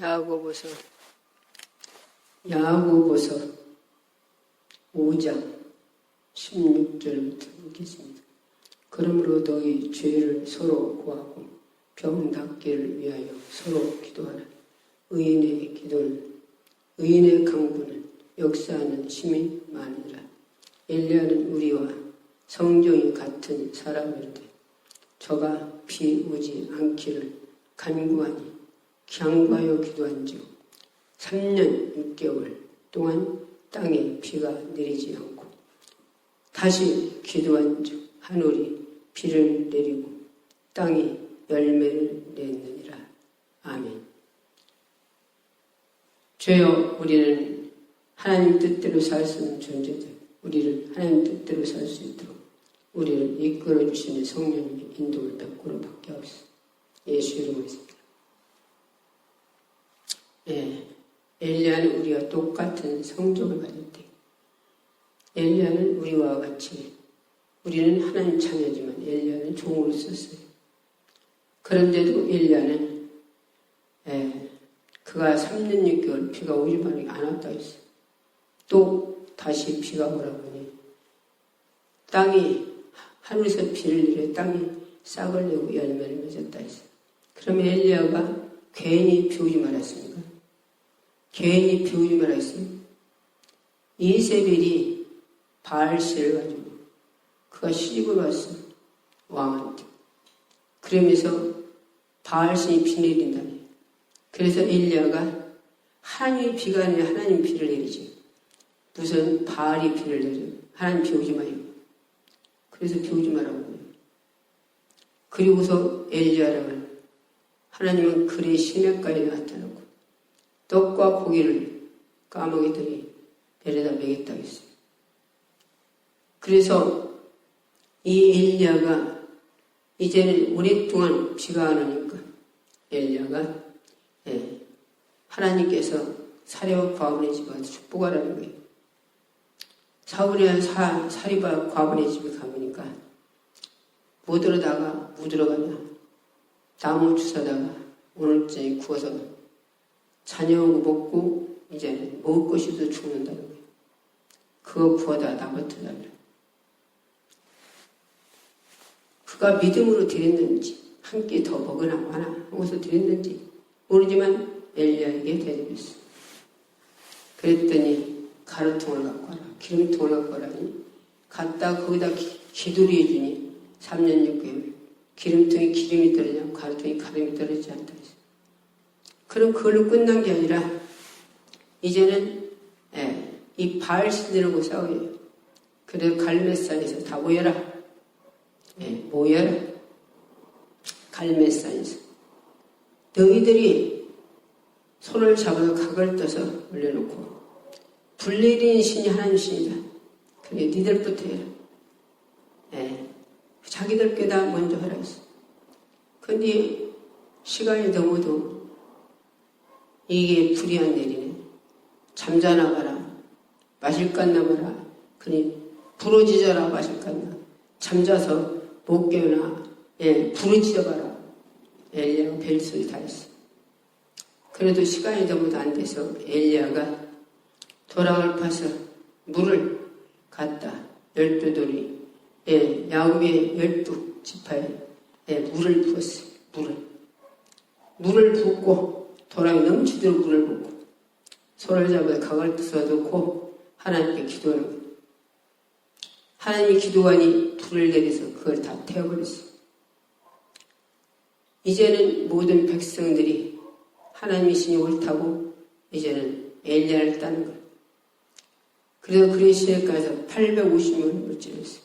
야고보서 5장 16절부터 읽겠습니다. 그러므로 너희 죄를 서로 구하고 병 낫기를 위하여 서로 기도하라. 의인의 기도는, 의인의 강구는 역사하는 힘이 많으니라. 엘리야는 우리와 성정이 같은 사람이로되 저가 비 오지 않기를 간구하니 강구하여 기도한즉 3년 6개월 동안 땅에 비가 내리지 않고 다시 기도한즉 하늘이 비를 내리고 땅이 열매를 냈느니라. 아멘. 주여, 우리는 하나님 뜻대로 살 수 있는 존재들, 우리를 하나님 뜻대로 살 수 있도록 우리를 이끌어 주시는 성령님의 인도를 베풀어 받게 하옵소서. 예수 이름으로 했습니다. 엘리야는 우리와 똑같은 성적을 가질 때, 엘리야는 우리와 같이, 우리는 하나님 자녀지만 엘리야는 종으로 썼어요. 그런데도 엘리야는 그가 3년 6개월 비가 오지 않았다 했어요. 또 다시 비가 오라고 하니 땅이 하늘에서 비를 내려 땅이 싹을 내고 열매를 맺었다 했어요. 그러면 엘리야가 괜히 비 오지 말았습니까? 괜히 비 오지 말았어요. 이세벨이 바알씨를 가지고 그가 시집을 왔어, 왕한테. 그러면서 바알신이 비 내린다네. 그래서 엘리야가 하나님이 비가 아니라 하나님 비를 내리지. 무슨 바알이 비를 내려. 하나님 비 오지 마요. 그래서 비 오지 말라고 해요. 그리고서 엘리야를 하나님은 그의 시냇가에 나타나고 떡과 고기를 까먹이더니 내려다 먹였다고 했어요. 그래서 이 엘리야가 이제는 오랫동안 비가 안 오니까 엘리야가 하나님께서 사리바 과부의 집에 가서 축복하라는 거예요. 사울의 사리바 과부의 집에 가보니까 뭐 들어가냐 나무 주워다가 오늘 저녁 구워서 자녀하고 먹고 이제는 먹을 것이 없어 죽는다는 거예요. 그거 구워다 나버텨달라. 그가 믿음으로 드렸는지 한 끼 더 먹으나 마나 하고서 드렸는지 모르지만 엘리야에게 대접했어. 그랬더니 가루통을 갖고 와라, 기름통을 갖고 와라니 갖다 거기다 기도리 해주니 3년 6개월 기름통에 기름이 떨어지냐 가루통에 가름이 떨어지지 않다 했어. 그럼 그걸로 끝난 게 아니라 이제는 이 바알신들하고 싸워요. 그래서 갈멜산에서 다 모여라. 모여라. 갈멜산에서 너희들이 손을 잡아서 각을 떠서 올려놓고 불 내리는 신이 하나님 신이다. 그래 니들부터 해라. 자기들 꾀다 먼저 하라 했어. 근데 시간이 넘어도 이게 불이 안 내리네. 잠자나 봐라. 마실 깐나 봐라. 그니 부러지져라 마실 깐나. 잠자서 못 깨어나. 부러지져 봐라. 엘리야가 벨소리 다 했어. 그래도 시간이 넘어도 안 돼서 엘리야가 도랑을 파서 물을 갖다 12돌이 야곱의 12지파에 물을 부었어요. 물을 붓고 도랑이 넘치도록 물을 붓고 손을 잡아 각을 떠서 넣고 하나님께 기도하는 거예요. 하나님이 기도하니 불을 내려서 그걸 다 태워버렸어요. 이제는 모든 백성들이 하나님의 신이 옳다고 이제는 엘리야를 따는 거예요. 그래서 그의 시내가에서 850명을 물질렀어요.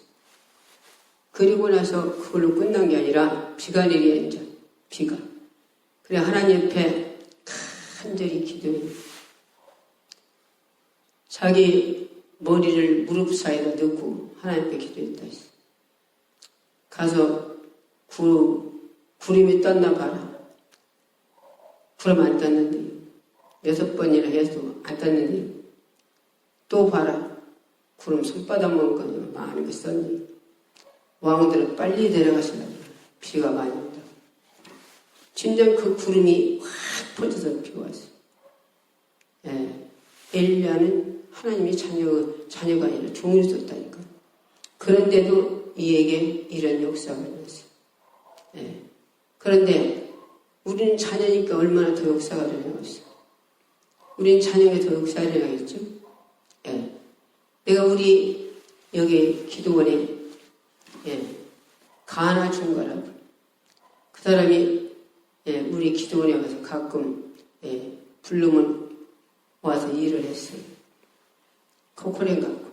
그리고 나서 그걸로 끝난 게 아니라 비가 내리는 이제 비가. 그래 하나님 옆에 간절히 기도해요. 자기 머리를 무릎 사이에다 넣고 하나님께 기도했다 했어. 가서 구름이 떴나 봐라. 구름 안 떴는데 6번이나 해도 안 떴는데 또 봐라. 구름 손바닥만큼 많은 게 썼니. 왕들은 빨리 내려가시려고 비가 많이 온다. 진정 그 구름이 확 퍼져서 비가 왔어요. 엘리야는 하나님의 자녀가 아니라 종이 있었다니까. 그런데도 이에게 이런 역사가 일어났어요. 그런데 우리는 자녀니까 얼마나 더 역사가 일어나겠어요. 우리는 자녀가 더 역사가 일어나겠죠. 내가 우리 여기 기도원에 가나 중가라고 그 사람이 우리 기도원에 와서 가끔 부르면 와서 일을 했어요. 코코랭 갖고.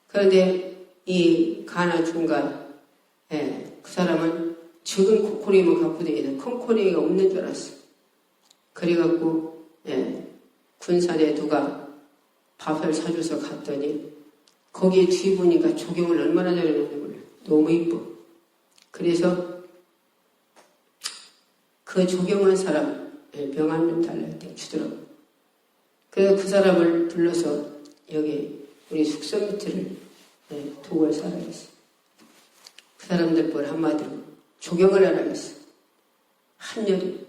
그런데 이 가나 중가 그 사람은 적은 코코링을 갖고 다니는 큰 코코링이 없는 줄 알았어. 그래갖고 군산에 누가 밥을 사줘서 갔더니 거기에 뒤 보니까 조경을 얼마나 잘해놨는지 몰라. 너무 이뻐. 그래서 그 조경한 사람 병1 명 달라고 때 주더라고. 그래서 그 사람을 불러서 여기 우리 숙소 밑을 독을 사라 했어. 그 사람들 뭘 한마디로 조경을 하라 했어. 한여름.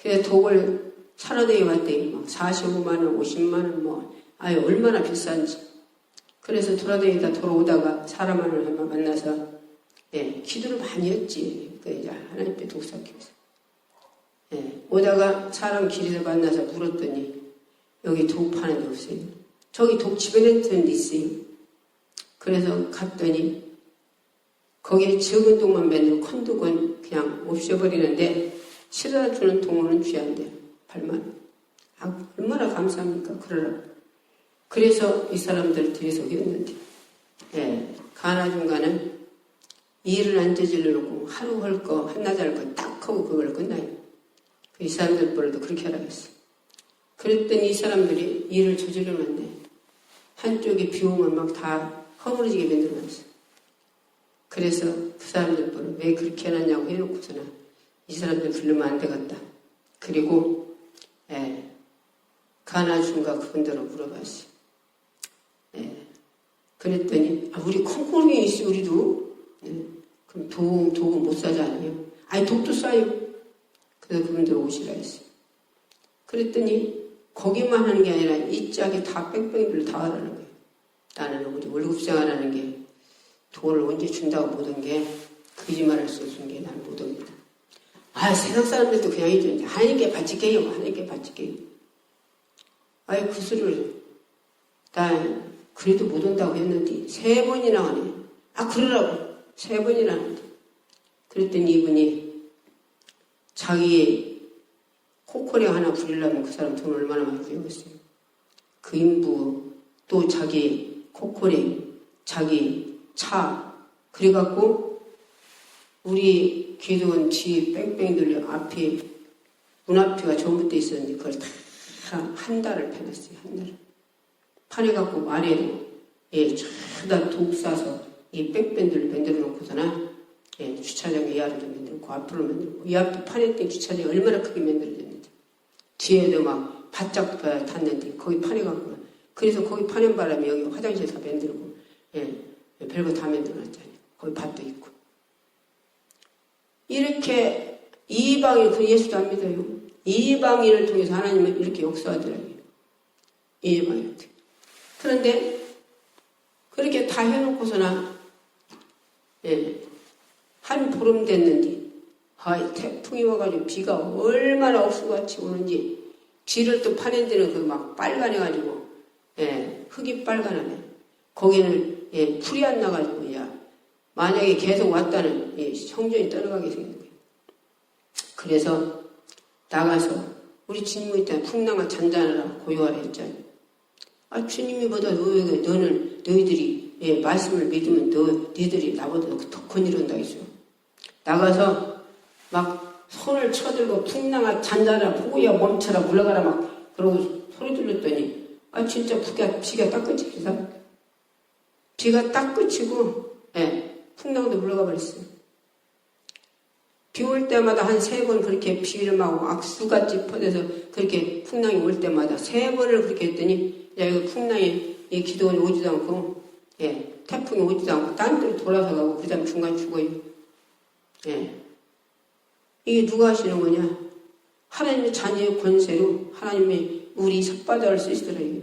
그래서 독을 사러대에 왔더니 막 45만원, 50만원 얼마나 비싼지. 그래서 돌아다니다 돌아오다가 사람 하나를 한번 만나서 기도를 많이 했지. 그 이제 하나님께 독사하기 위해서. 오다가 사람 길에서 만나서 물었더니 여기 독 파는 데 없어요. 저기 독 집어낸 데 있어요. 그래서 갔더니 거기에 적은 독만 맨날 큰 독은 그냥 없애버리는데 실어주는 동원은 귀한데 8만. 얼마나 감사합니까? 그러라. 그래서 이 사람들 들이속였는데 가나 중간은 일을 안 저질러 놓고 하루 할 거 한나절 할 거 딱 하고 그걸 끝나요. 이 사람들 벌도 그렇게 하라고 했어. 그랬더니 이 사람들이 일을 저질러 놨네. 한쪽에 비 오면 막 다 허물어지게 만들어 놨어. 그래서 그 사람들 벌을 왜 그렇게 해놨냐고 해놓고서는 이 사람들 부르면 안 되겠다. 그리고 가나 중가 그분들을 물어봤어요. 그랬더니 우리 콩콩이 있어 우리도. 그럼 독은 못 사잖아요. 아니 독도 싸요. 그래서 그분들 오시라 했어요. 그랬더니 거기만 하는 게 아니라 이 짝에 다 뺑뺑이를 다 하라는 거예요. 나는 우리 월급 생활하는 게 돈을 언제 준다고 못 온 게 거짓말할 수 없는 게 나는 못 옵니다. 세상 사람들도 그냥 해주는데 하나님께 바칠게요. 하나님께 바칠게요. 그 수를 나 그래도 못 온다고 했는데 3번이나 하네. 그러라고 3번이나 하는데. 그랬더니 이분이 자기 코코링 하나 부리려면 그 사람 돈 얼마나 많이 부렸어요. 그 인부 또 자기 코코링 자기 차 그래갖고 우리 기도원 뒤 뺑뺑 돌려 앞에 문 앞에가 전부터 있었는데 그걸 다 한 달을 패놨어요. 한 달을 파내갖고 말에도 저다 독 싸서 이 뺑뺑들을 만들어 놓고서나 주차장 이하를 좀 만들고 앞으로 만들고 이 앞에 파냈던 주차장이 얼마나 크게 만들어졌는데 뒤에도 막 바짝 탔는데 거기 파내갖고 그래서 거기 파낸 바람에 여기 화장실 다 만들고 별거 다 만들어놨잖아요. 거기 밭도 있고 이렇게 이방인 그 예수도 안 믿어요. 이방인을 통해서 하나님은 이렇게 역사하더라고요. 이방인한테. 그런데 그렇게 다 해놓고서나 한 보름 됐는데 태풍이 와가지고 비가 얼마나 억수같이 오는지 뒤를 또 파낸 데는 그 막 빨간해가지고 흙이 빨간하네. 거기는 풀이 안 나가지고 만약에 계속 왔다는 성전이 떠나가게 생긴 거예요. 그래서 나가서 우리 주님이 있다는 풍랑을 잔잔하라 고요하라 했잖아요. 주님이보다 너희들이 말씀을 믿으면 너희들이 나보다 더 큰 일 한다 했어요. 나가서 막 손을 쳐들고 풍랑아 잔잔하라 포구야 멈춰라 물러가라 막 그러고 소리 들렸더니 진짜 비가 딱 그치면서 비가 딱 그치고 풍랑도 물러가 버렸어요. 비 올 때마다 한 3번 그렇게 비름하고 악수같이 퍼져서 그렇게 풍랑이 올 때마다 3번을 그렇게 했더니 이거 풍랑이 기도원이 오지도 않고 태풍이 오지도 않고 딴 데로 돌아서 가고 그 다음 중간 죽어요. 이게 누가 하시는 거냐? 하나님의 자녀의 권세로 하나님의 우리 혓바닥을 쓰시더라고요.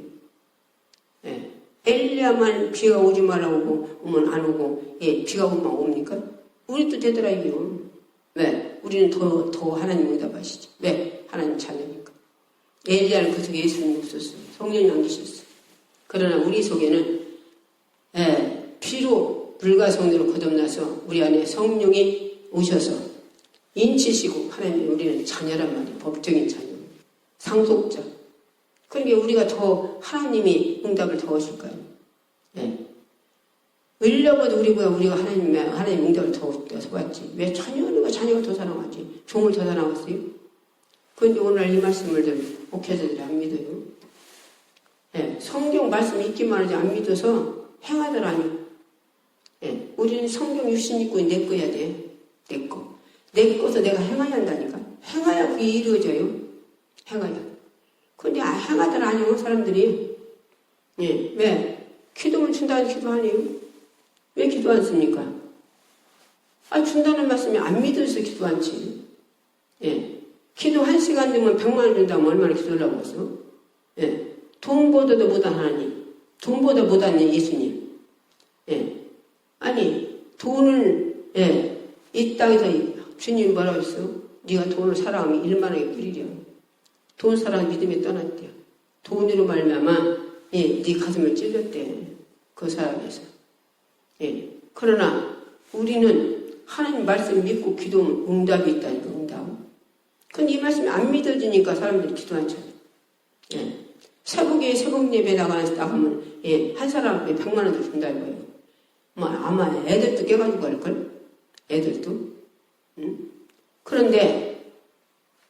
예. 엘리야만 비가 오지 말라고 오면 안 오고, 예, 비가 오면 옵니까? 우리도 되더라고요. 왜? 우리는 더 하나님 응답하시지. 왜? 하나님 자녀니까. 엘리야는 그 속에 예수님이 없었어요. 성령이 안 계셨어요. 그러나 우리 속에는, 예, 피로 불가성으로 거듭나서 우리 안에 성령이 오셔서 인치시고 하나님 우리는 자녀란 말이에요. 법적인 자녀. 상속자. 그러니까 우리가 더 하나님이 응답을 더 하실까요? 예. 을려봐도 우리가 하나님 응답을 더 받지. 왜 자녀가 더 사랑하지? 종을 더 사랑하세요? 그런데 오늘 이 말씀을 목회자들이 안 믿어요. 예. 성경 말씀 읽기만 하지 안 믿어서 행하더라니. 예. 우리는 성경 유신 읽고 내 거야 돼. 내 거. 내 것을 내가 행해야 한다니까. 행해야 그게 이루어져요. 행해야. 근데 행하들 아니요 사람들이. 예. 왜? 기도를 준다는 기도 아니에요? 왜 기도 안 씁니까? 준다는 말씀이 안 믿어서 기도 안 치. 예. 기도 1시간 되면 100만 원 준다면 얼마나 기도하려고 했어? 예. 돈보다도 못한 하나님. 돈보다 못한 예수님. 예. 아니, 돈을, 예. 이 땅에서 주님 뭐라고 했어? 네가 돈을 사랑하면 일만하게 뿌리려. 돈 사랑 믿음에 떠났대요. 돈으로 말미암아 예, 네 가슴을 찔렸대. 그 사람에서. 예. 그러나 우리는 하나님 말씀 믿고 기도하면 응답이 있다니까, 응답. 근데 이 말씀이 안 믿어지니까 사람들이 기도 안 쳐요. 예. 새벽에 새벽 예배 나가면 예, 한 사람에 100만 원을 준다 이거예요. 아마 애들도 깨가지고 갈걸? 애들도. 응? 그런데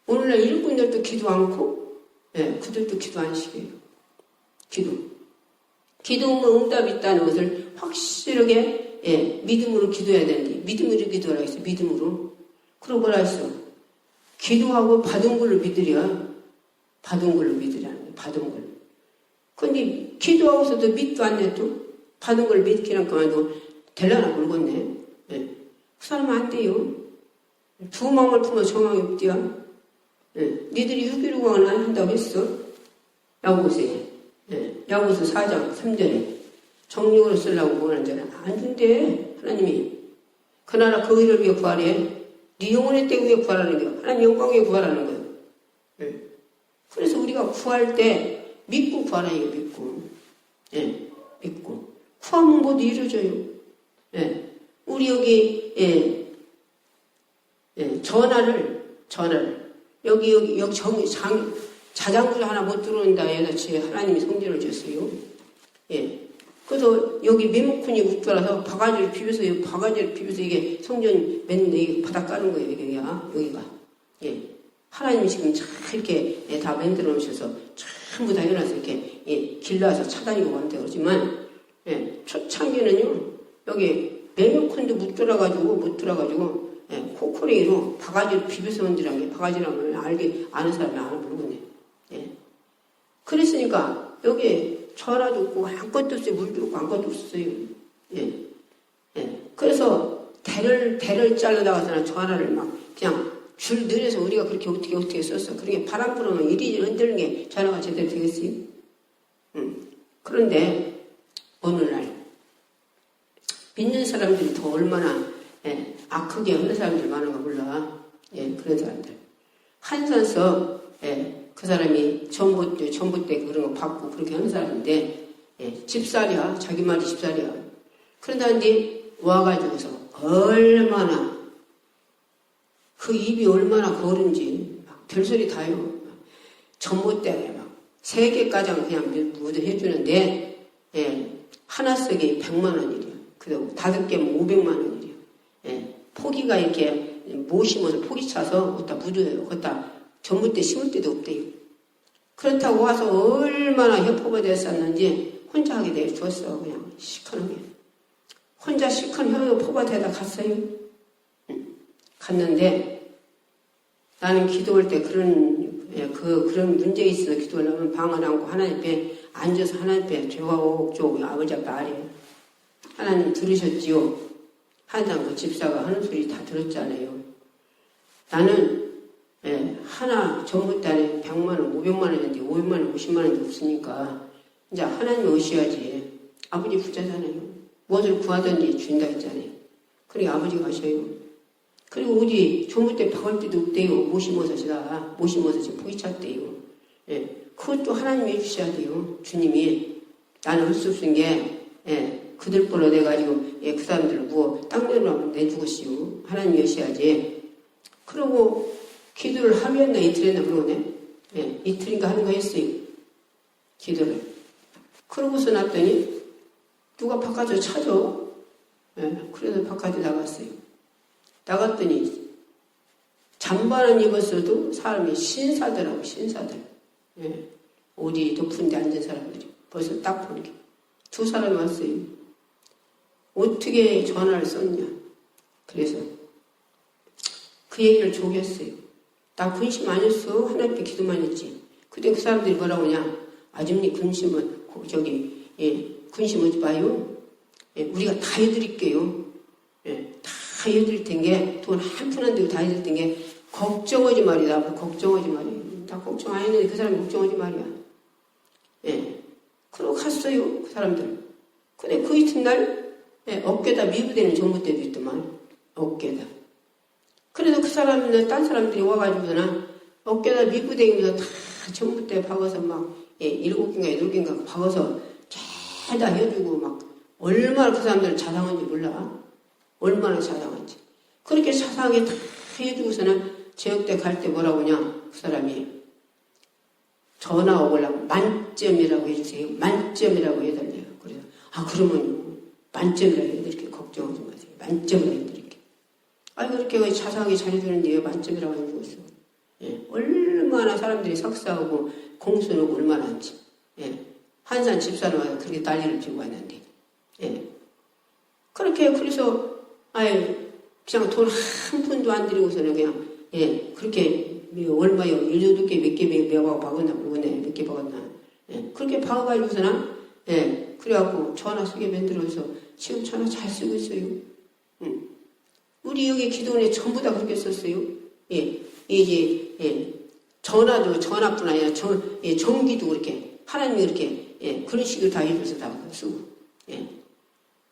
오늘날 일꾼들도 기도 않고, 예, 그들도 기도 안 시켜요. 기도하면 응답이 있다는 것을 확실하게, 예, 믿음으로 기도해야 되는데, 믿음으로 기도하라 했어요, 믿음으로. 그러고 뭐라 했어? 기도하고 받은 걸로 믿으랴. 받은 걸로 믿으라는 거예요, 받은 걸. 근데 기도하고서도 믿도 않네, 또. 받은 걸 믿기란 거만도 될라나 모르겠네. 예. 그 사람은 안 돼요. 두 마음을 품어 정황이 없디야. 예, 니들이 유기로광을 안 한다고 했어. 야고보서에. 예, 야고보서 4장 3절에 정력으로 쓰려고 뭐하는 자는 안 준대. 하나님이. 그 나라 그 의를 위해 구하래. 네 영혼의 때 위해 구하라는 거야. 하나님 영광 위해 구하라는 거야. 예. 그래서 우리가 구할 때 믿고 구하라 이거 믿고. 예, 믿고. 구하면 모두 이루어져요. 예. 우리 여기 전화를 여기 자장구를 하나 못 들어온다 여자치 하나님이 성질을 줬어요. 예. 그래서 여기 메모콘이 웃돌아서 바가지를 비벼서 이게 성전 맺는데 이게 바닥 까는 거예요. 여기가. 예. 하나님이 지금 잘 이렇게 다 만들어 놓으셔서 전부 다 해놔서 이렇게 길러서 차다니고 간다 그러지만 초창기는요 여기 메모콘도 못 들어가지고 코코레이로 바가지로 비벼서 만들어간 게 바가지라는 걸 아는 사람이 아는 모르겠네. 예. 그랬으니까 여기 전화도 없고 아무것도 없어요. 물도 없고 아무것도 없어요. 예. 예. 그래서 대를 잘라다가서는 전화를 막 그냥 줄 늘려서 우리가 그렇게 어떻게 썼어. 그러게 바람 불으면 이리저리 흔들는 게 전화가 제대로 되겠어요? 그런데 오늘날 믿는 사람들이 더 얼마나 악하게 하는 사람들 많은가 몰라. 예, 그런 사람들. 한산서 그 사람이 전부 때 그런 거 받고 그렇게 하는 사람인데 집살이야. 자기 말이 집살이야. 그런다는데 와가지고서 얼마나 그 입이 얼마나 거른지 막 별소리 다요. 전부 때 막 3개가장 그냥 모두 해주는데 하나 쓰기 100만 원이래요. 그리고 5개면 500만 원이래요. 포기가 이렇게 못 심어서 포기 차서 거기다 묻어요. 거기다 전부 때 심을 때도 없대요. 그렇다고 와서 얼마나 협업이 됐었는지 혼자 하게 돼 줬어. 그냥 시커하게. 혼자 시커 협업이 되다 갔어요. 갔는데 나는 기도할 때 그런 문제 있으면 기도를 하면 방을 안고 하나님 앞에 앉아서 하나님 앞에 죄하고 옥조고 아버지 앞에 아래요. 하나님 들으셨지요? 한장 그 집사가 하는 소리 다 들었잖아요. 나는 예, 하나 전봇단에 100만 원, 500만 원인데 500만 원, 50만 원도 없으니까 이제 하나님 오셔야지. 아버지 부자잖아요. 무엇을 구하든지 준다 했잖아요. 그러니까 아버지가 하셔요. 그리고 어디 전봇대 박을 데도 없대요. 모시모서시다. 모시모서시 포기 찼대요. 예, 그것도 하나님이 해주셔야 돼요. 주님이. 나는 할 수 없은 게 예, 그들 벌어 내가지고 예, 그 사람들을 뭐 땅 내로 내주고시오. 하나님이 하셔야지. 그러고 기도를 하루 했나 이틀 했나 그러네. 예, 이틀인가 하는 거 했어요. 기도를. 그러고서 났더니 누가 바깥으로 찾아. 예, 그래서 바깥에 나갔어요. 나갔더니 잠바는 입었어도 사람이 신사더라고. 신사들. 예, 어디 높은 데 앉은 사람들이 벌써 딱 보는 게. 두 사람이 왔어요. 어떻게 전화를 썼냐. 그래서 그 얘기를 조겼어요. 나 근심 안 했어. 하나님께 기도만 했지. 그때 그 사람들이 뭐라고 하냐. 아줌니 근심은 저기 근심 하지 마요. 예, 우리가 다 해드릴게요. 예, 다 해드릴 텐게 돈 한 푼 안 들고 다 해드릴 텐게 걱정하지 말이다. 걱정하지 말이야. 나 걱정 안 했는데 그 사람이 걱정하지 말이야. 예, 그러고 갔어요. 그 사람들. 근데 그 이튿날 예, 어깨다 미부되는 전봇대도 있더만. 어깨다. 그래서 그 사람들, 딴 사람들이 와가지고나 어깨다 미부대면서 다 전봇대 박아서 막, 예, 7개인가 8개인가 박아서 죄다 해주고 막, 얼마나 그 사람들 자상한지 몰라. 얼마나 자상한지. 그렇게 자상하게 다 해주고서는 제역대 갈 때 뭐라고 하냐, 그 사람이. 전화 오려고 만점이라고 해주세요. 만점이라고 해달래요. 그래서, 그러면요. 만점이라고 해드릴게요. 걱정하지 마세요. 만점이라고 해드릴게요. 그렇게 자상하게 잘해주는데 왜 만점이라고 해주고 있어. 예, 얼마나 사람들이 석사하고 공수는 얼마나 한지. 예, 한산 집사는 와서 그렇게 난리를 피고 왔는데. 예, 그렇게, 그래서, 그냥 돈 한 푼도 안 들이고서는 그냥, 예, 그렇게, 얼마요? 1-2개 몇 개 매고 박았나 모르겠네. 몇 개 박았나. 예, 그렇게 박아가지고서는, 예, 그래갖고 전화 쓰게 만들어서 지금 전화 잘 쓰고 있어요. 우리 여기 기도원에 전부 다 그렇게 썼어요. 예, 이제, 예, 전화도 전화뿐 아니라 전기도 그렇게, 하나님이 그렇게, 예, 그런 식으로 다 해줘서 다 쓰고, 예.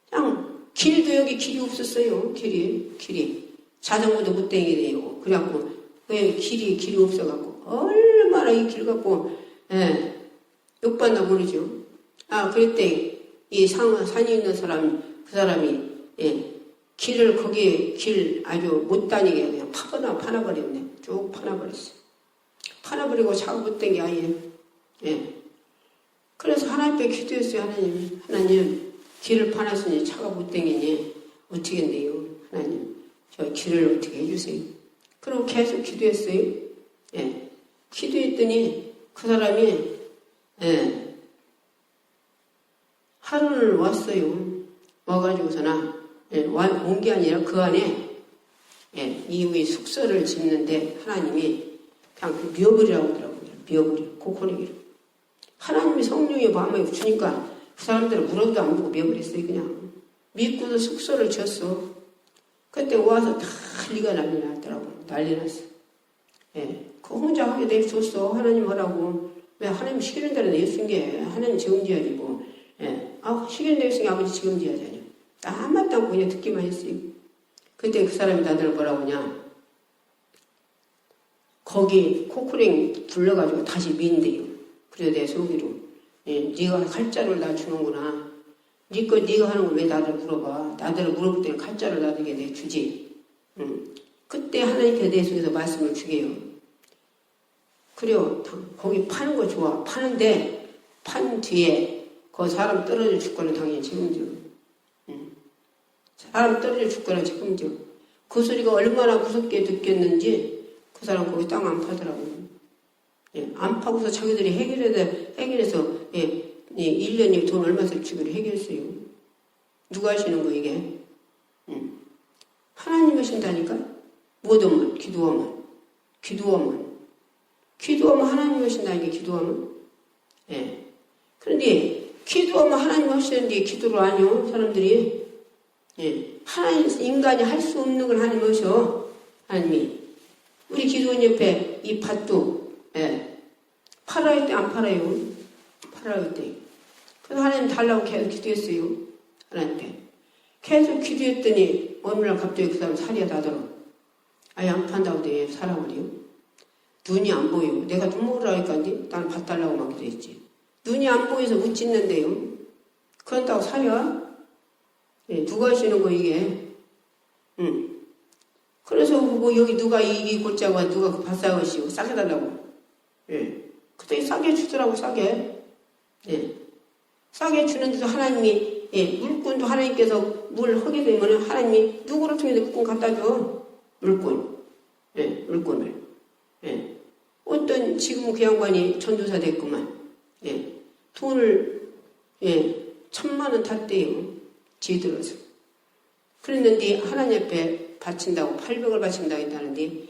그냥, 길도 여기 길이 없었어요. 길이. 자전거도 못 다니게돼요. 그래갖고, 왜 길이 없어갖고, 얼마나 이 길 갖고, 예, 욕받나 모르죠. 그랬대, 산에 있는 그 사람이, 예, 길을 거기에 길 아주 못 다니게 그냥 파놔버렸네. 쭉 파놔버렸어. 파놔버리고 차가 못 댕겨 아예. 예. 그래서 하나님께 기도했어요. 하나님 길을 파놨으니 차가 못 댕기니 어떻게 된대요. 하나님 저 길을 어떻게 해주세요. 그리고 계속 기도했어요. 예. 기도했더니 그 사람이 예. 하루는 왔어요. 와가지고서나 예, 온 게 아니라 그 안에 예, 이후에 숙소를 짓는데 하나님이 그냥 그 미어버리라고 하더라고요. 미어버리, 코코내기로. 하나님이 성령의 마음에 주니까 그 사람들은 물어도 안 보고 미어버렸어요. 그냥 믿고도 숙소를 지었어. 그때 와서 난리가 난리 났더라고요. 난리 났어. 예, 그 혼자 하게 내줬어. 하나님 하라고. 왜 하나님 시키는 대로 내쓴 게 하나님 책임져야지 뭐. 예, 시키는 대로 쓴 게 아버지 책임져야지. 아무것도 않고 그냥 듣기만 했어요. 그때 그 사람이 나들 뭐라고 하냐. 거기 코크링 불러가지고 다시 민대요. 그래서 내 속으로 네가 칼자를 나 주는구나. 네가 하는 걸 왜 나를 물어봐. 나를 물어볼 때는 칼자를 나에게 내 주지. 그때 하나님께 내 속에서 말씀을 주게요. 그래요. 거기 파는 거 좋아. 파는데 판 뒤에 그 사람 떨어져 죽거나 당연히 책임져. 사람 떨어져 죽거나 책임져. 그 소리가 얼마나 무섭게 듣겠는지 그 사람 거기 땅 안 파더라고요. 예, 안 파고서 자기들이 해결해서 예, 1년에 돈 얼마 쓸지를 해결했어요. 누가 하시는 거 이게? 하나님 하신다니까? 못 오면 기도하면 하나님 하신다니까 기도하면. 예. 그런데 기도하면 하나님 하시는데 기도를 안 해요 사람들이. 예. 하나님 인간이 할 수 없는 걸 하나님 하셔. 하나님이. 우리 기도원 옆에 이 밭도, 팔아야 돼, 안 팔아요? 팔아야 돼. 그래서 하나님 달라고 계속 기도했어요. 하나님께. 계속 기도했더니, 어느 날 갑자기 그 사람 살이 나더라. 아예 안 판다고 돼, 사람을요. 눈이 안 보여. 내가 눈 먹으라니까, 나는 밭 달라고 막 기도했지. 눈이 안 보여서 못 짓는데요. 그런다고 사려? 누가 하시는 거, 이게? 그래서 뭐 여기 누가 이 골짜기가 누가 그 밭사가시고 싸게 달라고. 그때 싸게 주더라고, 싸게. 싸게 주는데도 하나님이, 물꾼도 하나님께서 물 하게 되면 하나님이 누구를 통해서 물꾼 갖다 줘. 물꾼. 물꾼을. 어떤 지금 그 양반이 전도사 됐구만. 돈을, 1,000만 원 탔대요. 지들어서. 그랬는데 하나님 앞에 바친다고 800을 바친다고 했다는데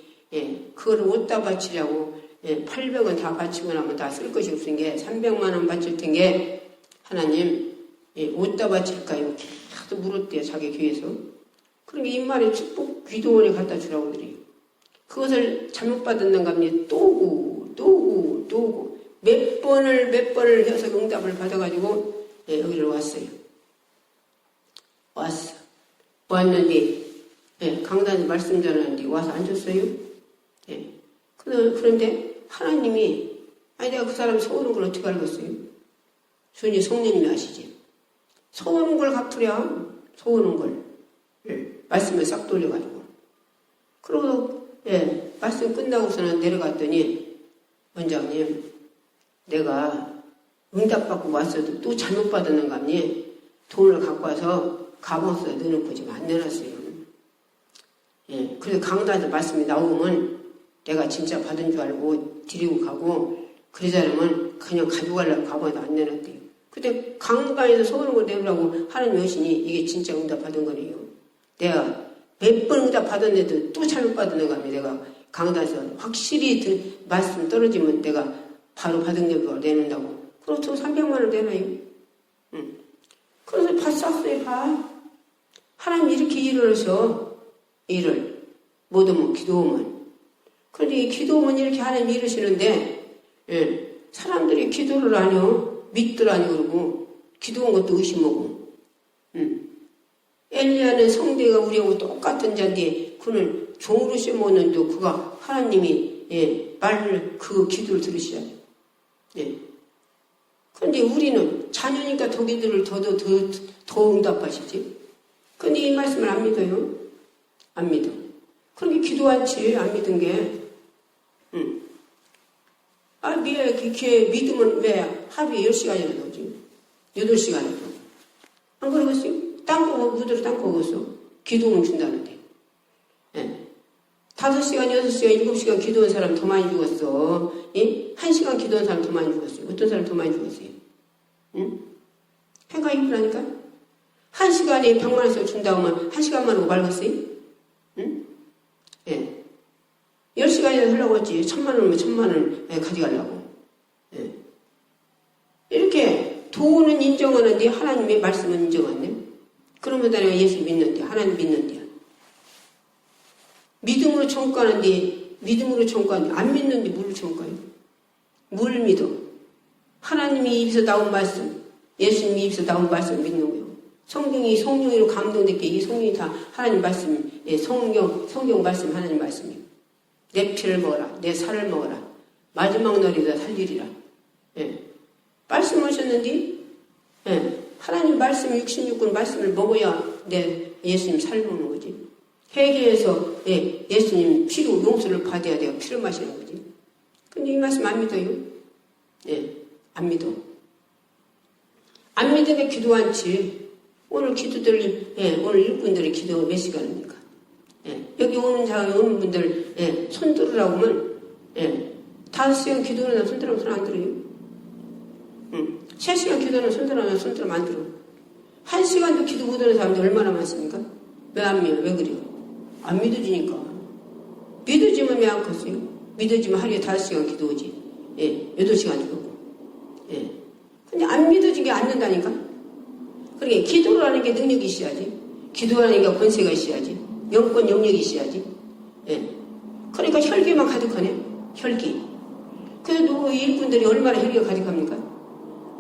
그거를 어디다 바치려고 800은 다 바치고 나면 다 쓸 것이 없은 게 300만 원 바칠 텐게 하나님 어디다 바칠까요? 계속 물었대요. 자기 귀에서. 그러면 입말에 축복 기도원에 갖다 주라고 그래요. 그것을 잘못 받았는가 하면 또 오고 몇 번을 해서 응답을 받아가지고 여기를 왔어요. 왔는데 강단에 말씀 전하는데 와서 앉았어요. 그런데 하나님이 내가 그 사람 서오는 걸 어떻게 알겠어요? 주님 성령님이 아시지. 서오는 걸 갚으랴. 서오는 걸. 말씀을 싹 돌려가지고. 그러고 말씀 끝나고서는 내려갔더니 원장님 내가 응답받고 왔어도 또 잘못 받았는가 하니 돈을 갖고 와서 가방에서 넣어놓고 지금 안 내놨어요. 그래서 강단에서 말씀이 나오면 내가 진짜 받은 줄 알고 드리고 가고 그러자면 그냥 가져가려고 가방에다 안 내놨대요. 근데 강단에서 서오는 걸 내놓으라고 하나님 여신이 이게 진짜 응답 받은 거네요. 내가 몇 번 응답 받았는데도 또 잘못 받았는가 하면 내가 강단에서 확실히 말씀 떨어지면 내가 바로 받은 걸 내놓는다고. 그리고 또 300만 원 내놔요. 그래서 밭 쌌어요, 밭. 하나님 이렇게 일을 하셔. 일을. 못 오면 기도 오면. 그런데 이 기도 오면 이렇게 하나님 이러시는데, 사람들이 기도를 안 해요. 믿더라니 그러고, 기도 온 것도 의심하고. 엘리야는 성대가 우리하고 똑같은 자인데, 그는 종으로 심었는데, 그가 하나님이, 말을, 그 기도를 들으셔야죠. 그런데 우리는 자녀니까 독이들을 더 응답하시지. 근데 이 말씀을 안 믿어요. 안 믿어. 그러니까 기도 않지. 안 믿은 게. 걔 믿으면 왜 하루에 10시간이나 나오지? 8시간이나. 안 그러겠어요? 무대로 땅콩 먹었어. 기도는 준다는데. 5시간, 6시간, 7시간 기도한 사람 더 많이 죽었어. 1시간 기도한 사람 더 많이 죽었어요. 어떤 사람 더 많이 죽었어요? 생각이 그러니까? 1시간에 100만 원씩 준다고 하면 1시간만 하고 말겠어요? 10시간이나 하려고 했지. 1,000만 원이면 1,000만 원 가져가려고. 이렇게 돈은 인정하는데 하나님의 말씀은 인정 안 해. 그러면 내가 예수 믿는데, 하나님 믿는데. 믿음으로 청구하는데, 안 믿는데 뭘 청구해요? 뭘 믿어? 하나님이 입에서 나온 말씀, 예수님이 입에서 나온 말씀 믿는 거예요. 성경이 성령으로 감동됐기에 이 성경이 다 하나님 말씀, 성경 말씀 하나님 말씀이에요. 내 피를 먹어라, 내 살을 먹어라. 마지막 날이다 살리리라. 말씀하셨는데, 하나님 말씀 66권 말씀을 먹어야 내 예수님 살 먹는 거지. 회개해서 예수님 피로 용서를 받아야 돼요. 피를 마시는 거지. 근데 이 말씀 안 믿어요? 안 믿어. 안 믿으면 기도 않지. 오늘 오늘 일꾼들이 기도 몇 시간입니까? 여기 오는 분들, 손 들으라고 하면, 5시간 기도하는 손 들으면 손 안 들어요. 3시간 기도하는 손 들으면 안 들어. 1시간도 기도 못하는 사람들 얼마나 많습니까? 왜 안 믿어? 왜 그래요? 안 믿어지니까. 믿어지면 왜 안 컸어요? 믿어지면 하루에 5시간 기도하지. 8시간 기도고. 근데 안 믿어지게 않는다니까? 그러니까 기도를 하는 게 능력이 있어야지. 기도하는 게 권세가 있어야지. 영권 영역이 있어야지. 그러니까 보니까 혈기만 가득하네. 혈기. 그래도 일꾼들이 얼마나 혈기가 가득합니까?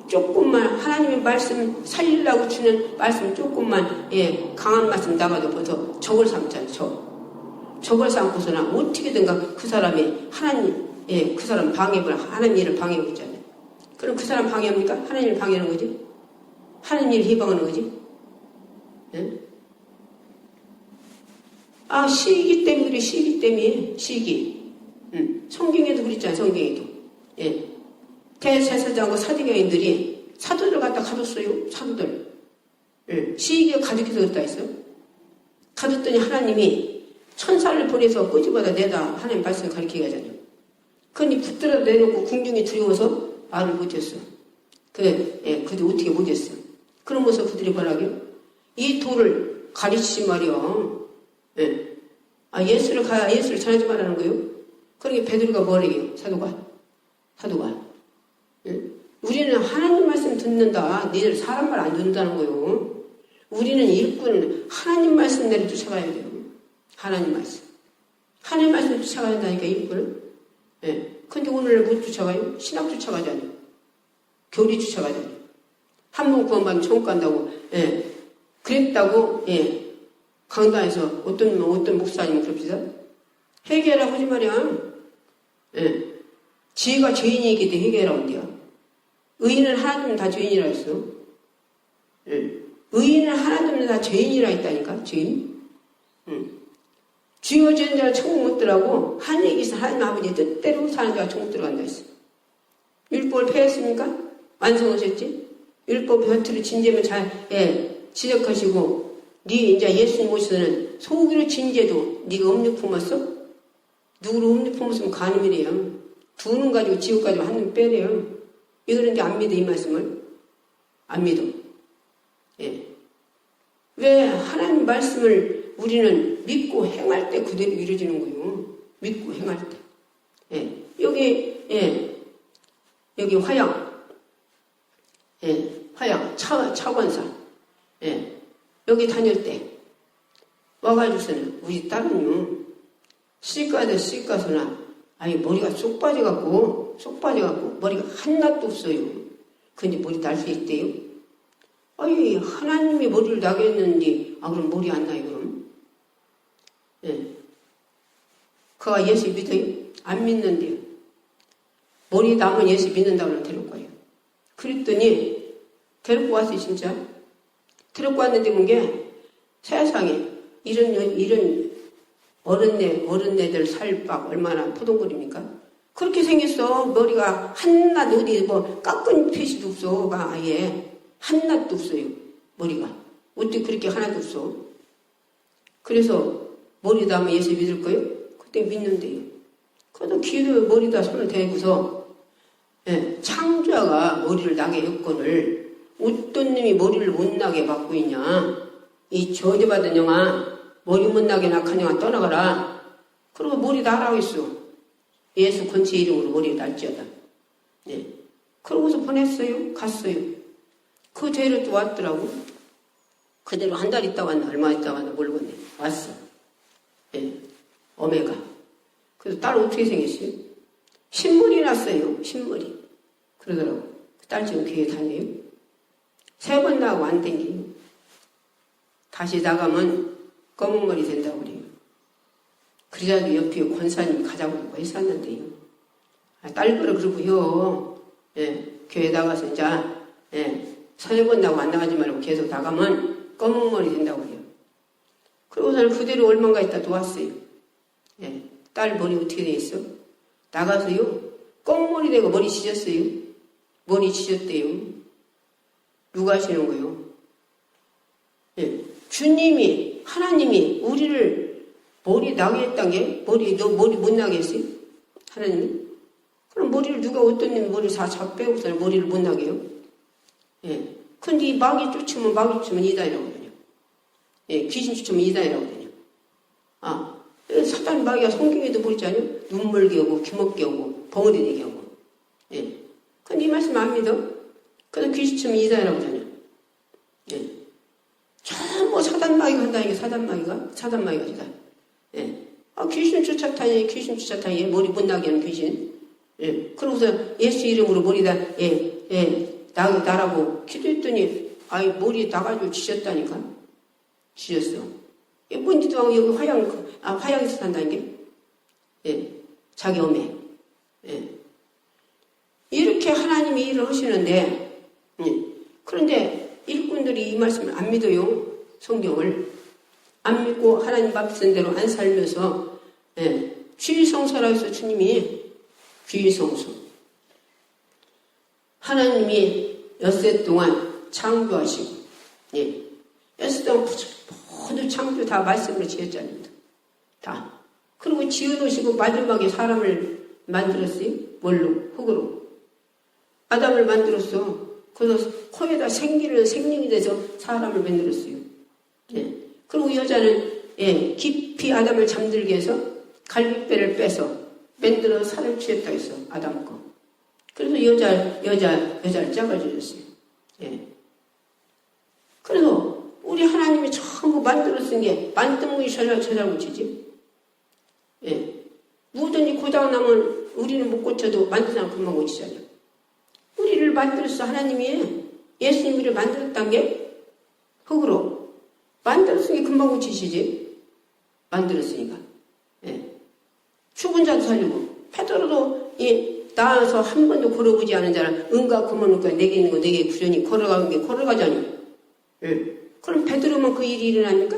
조금만 하나님의 말씀 살리려고 주는 말씀 조금만 강한 말씀 나가도 벌써 적을 삼잖아요. 적을 삼고서나 어떻게든가 그 사람이 하나님 그 사람 방해를 하나님 일을 방해하고 있잖아요. 그럼 그 사람 방해합니까? 하나님을 방해하는 거지? 하나님 일을 해방하는 거지? 시기 때문에 그래. 시기 때문에 시기. 성경에도 그랬잖아요. 성경에도. 대제사장과 사도교인들이 사도들 갖다 가뒀어요. 사도들. 시기가 가득해서 그랬다 했어요. 가뒀더니 하나님이 천사를 보내서 꼬집어다 내다 하나님 말씀 가르치게 하잖아요. 그러니 붙들어 내놓고 궁중이 두려워서 말을 못했어. 그들이 어떻게 못했어. 그러면서 그들이 뭐라고요? 이 돌을 가르치지 말이요. 예수를 전하지 말라는 거예요. 그러니까 베드로가 뭐래요? 사도가. 우리는 하나님 말씀 듣는다. 너희들 사람 말 안 듣는다는 거예요. 우리는 일꾼 하나님 말씀대로 쫓아가야 돼요. 하나님 말씀. 하나님 말씀 쫓아가야 한다니까 일꾼을. 근데 오늘 못 쫓아가요? 신학 쫓아가잖아요. 교리 쫓아가잖아요. 한 번 구원받으면 천국 간다고. 그랬다고. 강단에서 어떤 목사님 그럽시다. 회개하라고 하지 말이야. 지혜가 죄인이기 때문에 회개하라고 한대요. 의인은 하나님은 다 죄인이라 했어. 의인은 하나님은 다 죄인이라 했다니까. 죄인. 주여 죄인 자는 천국 못 들어가고 하늘에 계신 하나님 아버지의 뜻대로 사는 자가 천국 들어간다 했어. 율법을 폐했습니까? 완성하셨지? 율법 곁으로 진제면 잘 지적하시고 이제 예수님 오시서는 소기로 진제도 네가 음료 품었어? 누구로 음료 품었으면 간음이래요. 두 눈 가지고 지옥 가지고 한 눈 빼래요. 이거는데 안 믿어 이 말씀을? 안 믿어. 왜 하나님 말씀을 우리는 믿고 행할 때 그대로 이루어지는 거예요. 믿고 행할 때. 여기 화양. 화양 차관사. 여기 다닐 때 와가지고서는 우리 딸은요 시가서나 머리가 쏙 빠져갖고 머리가 하나도 없어요. 근데 머리 날 수 있대요. 하나님이 머리를 나게 했는데 그럼 머리 안 나요 그럼? 그가 예수 믿어요? 안 믿는데요. 머리 나면 예수 믿는다고 그러면 데리고 가요. 그랬더니 데리고 왔어요 진짜. 데리고 왔는데 뭔게 세상에 이런 어른네들 살박 얼마나 포동거립니까? 그렇게 생겼어. 머리가 한낱 어디 깎은 표시도 없어. 아예 한낱도 없어요. 머리가 어떻게 그렇게 하나도 없어. 그래서 머리 나면 예수 믿을 거예요? 그때 믿는데요. 그래도 귀로 머리다 손을 대고서 창조자가 머리를 나게 여건을 어떤 놈이 머리를 못 나게 받고 있냐. 이 저주받은 영아 머리 못 나게 낙한 영아 떠나가라. 그리고 머리 나라고 했어. 예수 권세 이름으로 머리 날지어다. 그러고서 보냈어요. 갔어요. 그 죄를 또 왔더라고. 그대로 한 달 있다 왔나 얼마 있다 왔나 모르겠네. 왔어. 어메가. 그래서 딸 어떻게 생겼어요? 신물이 났어요. 신물이. 그러더라고. 그 딸 지금 교회 다녀요. 3번 나가고 안 땡겨요. 다시 나가면 검은 머리 된다고 그래요. 그러자도 옆에 권사님이 가자고 했었는데요. 딸거를 그러고 요. 교회 나가서 이제 3번 나가고 안 나가지 말고 계속 나가면 검은 머리 된다고 그래요. 그러고서는 그대로 얼마가 있다 또 왔어요. 딸 머리 어떻게 돼 있어? 나가서요. 검은 머리 되고 머리 지졌어요. 머리 지졌대요. 누가 하시는 거예요? 주님이 하나님이 우리를 머리 나게 했단 게 너 머리 못 나게 했어요? 하나님이? 그럼 머리를 누가 어떤 님 머리를 다 빼고서 머리를 못 나게 해요? 근데 이 마귀 쫓으면 이단이라고 하거든요. 귀신 쫓으면 이단이라고 하거든요. 사단 마귀가 성경에도 보이잖아요. 눈물게 오고 귀먹게 오고 벙어리 내게 오고. 근데 이 말씀 안 믿어? 그래서 귀신 쫓으면 이단이라고 하잖아요. 전부 사단 마귀가 한다니까 사단 마귀가 저다. 귀신 쫓아다니, 귀신 쫓아다니, 머리 못 나게 하는 귀신. 예. 그러고서 예수 이름으로 머리다, 나라고 기도했더니, 머리 나가지고 지졌다니까. 지졌어. 뭔지도 하고 여기 화양에서 산다는 게. 예. 자기 어메. 예. 이렇게 하나님이 일을 하시는데, 그런데 일꾼들이 이 말씀을 안 믿어요. 성경을. 안 믿고 하나님 말씀대로 안 살면서, 귀성소라 해서 주님이 귀성소. 하나님이 엿새 동안 창조하시고, 엿새 동안 모두 창조 다 말씀으로 지었잖아요. 다. 그리고 지어놓으시고 마지막에 사람을 만들었어요. 뭘로? 흙으로. 아담을 만들었어. 그래서 코에다 생명이 돼서 사람을 만들었어요. 그리고 여자는 깊이 아담을 잠들게 해서 갈비뼈를 빼서 만들어 살을 취했다 했어. 아담 거. 그래서 여자를 작아져줬어요. 그래서 우리 하나님이 전부 만들어 쓴 게 만드무이 저자고치지. 뭐든지 고장나면 우리는 못 고쳐도 만든 사람 금방 고치잖아요. 우리를 만들었어. 하나님이 예수님을 만들었단 게 흙으로 만들었으니 금방 고치시지. 만들었으니까. 죽은 자도 살리고 페드로도 나와서 한 번도 걸어보지 않은 자는 은과 금을 놓고 내게 있는 거 내게 구전히 걸어가는 게 걸어가자니. 그럼 베드로만 그 일이 일어납니까?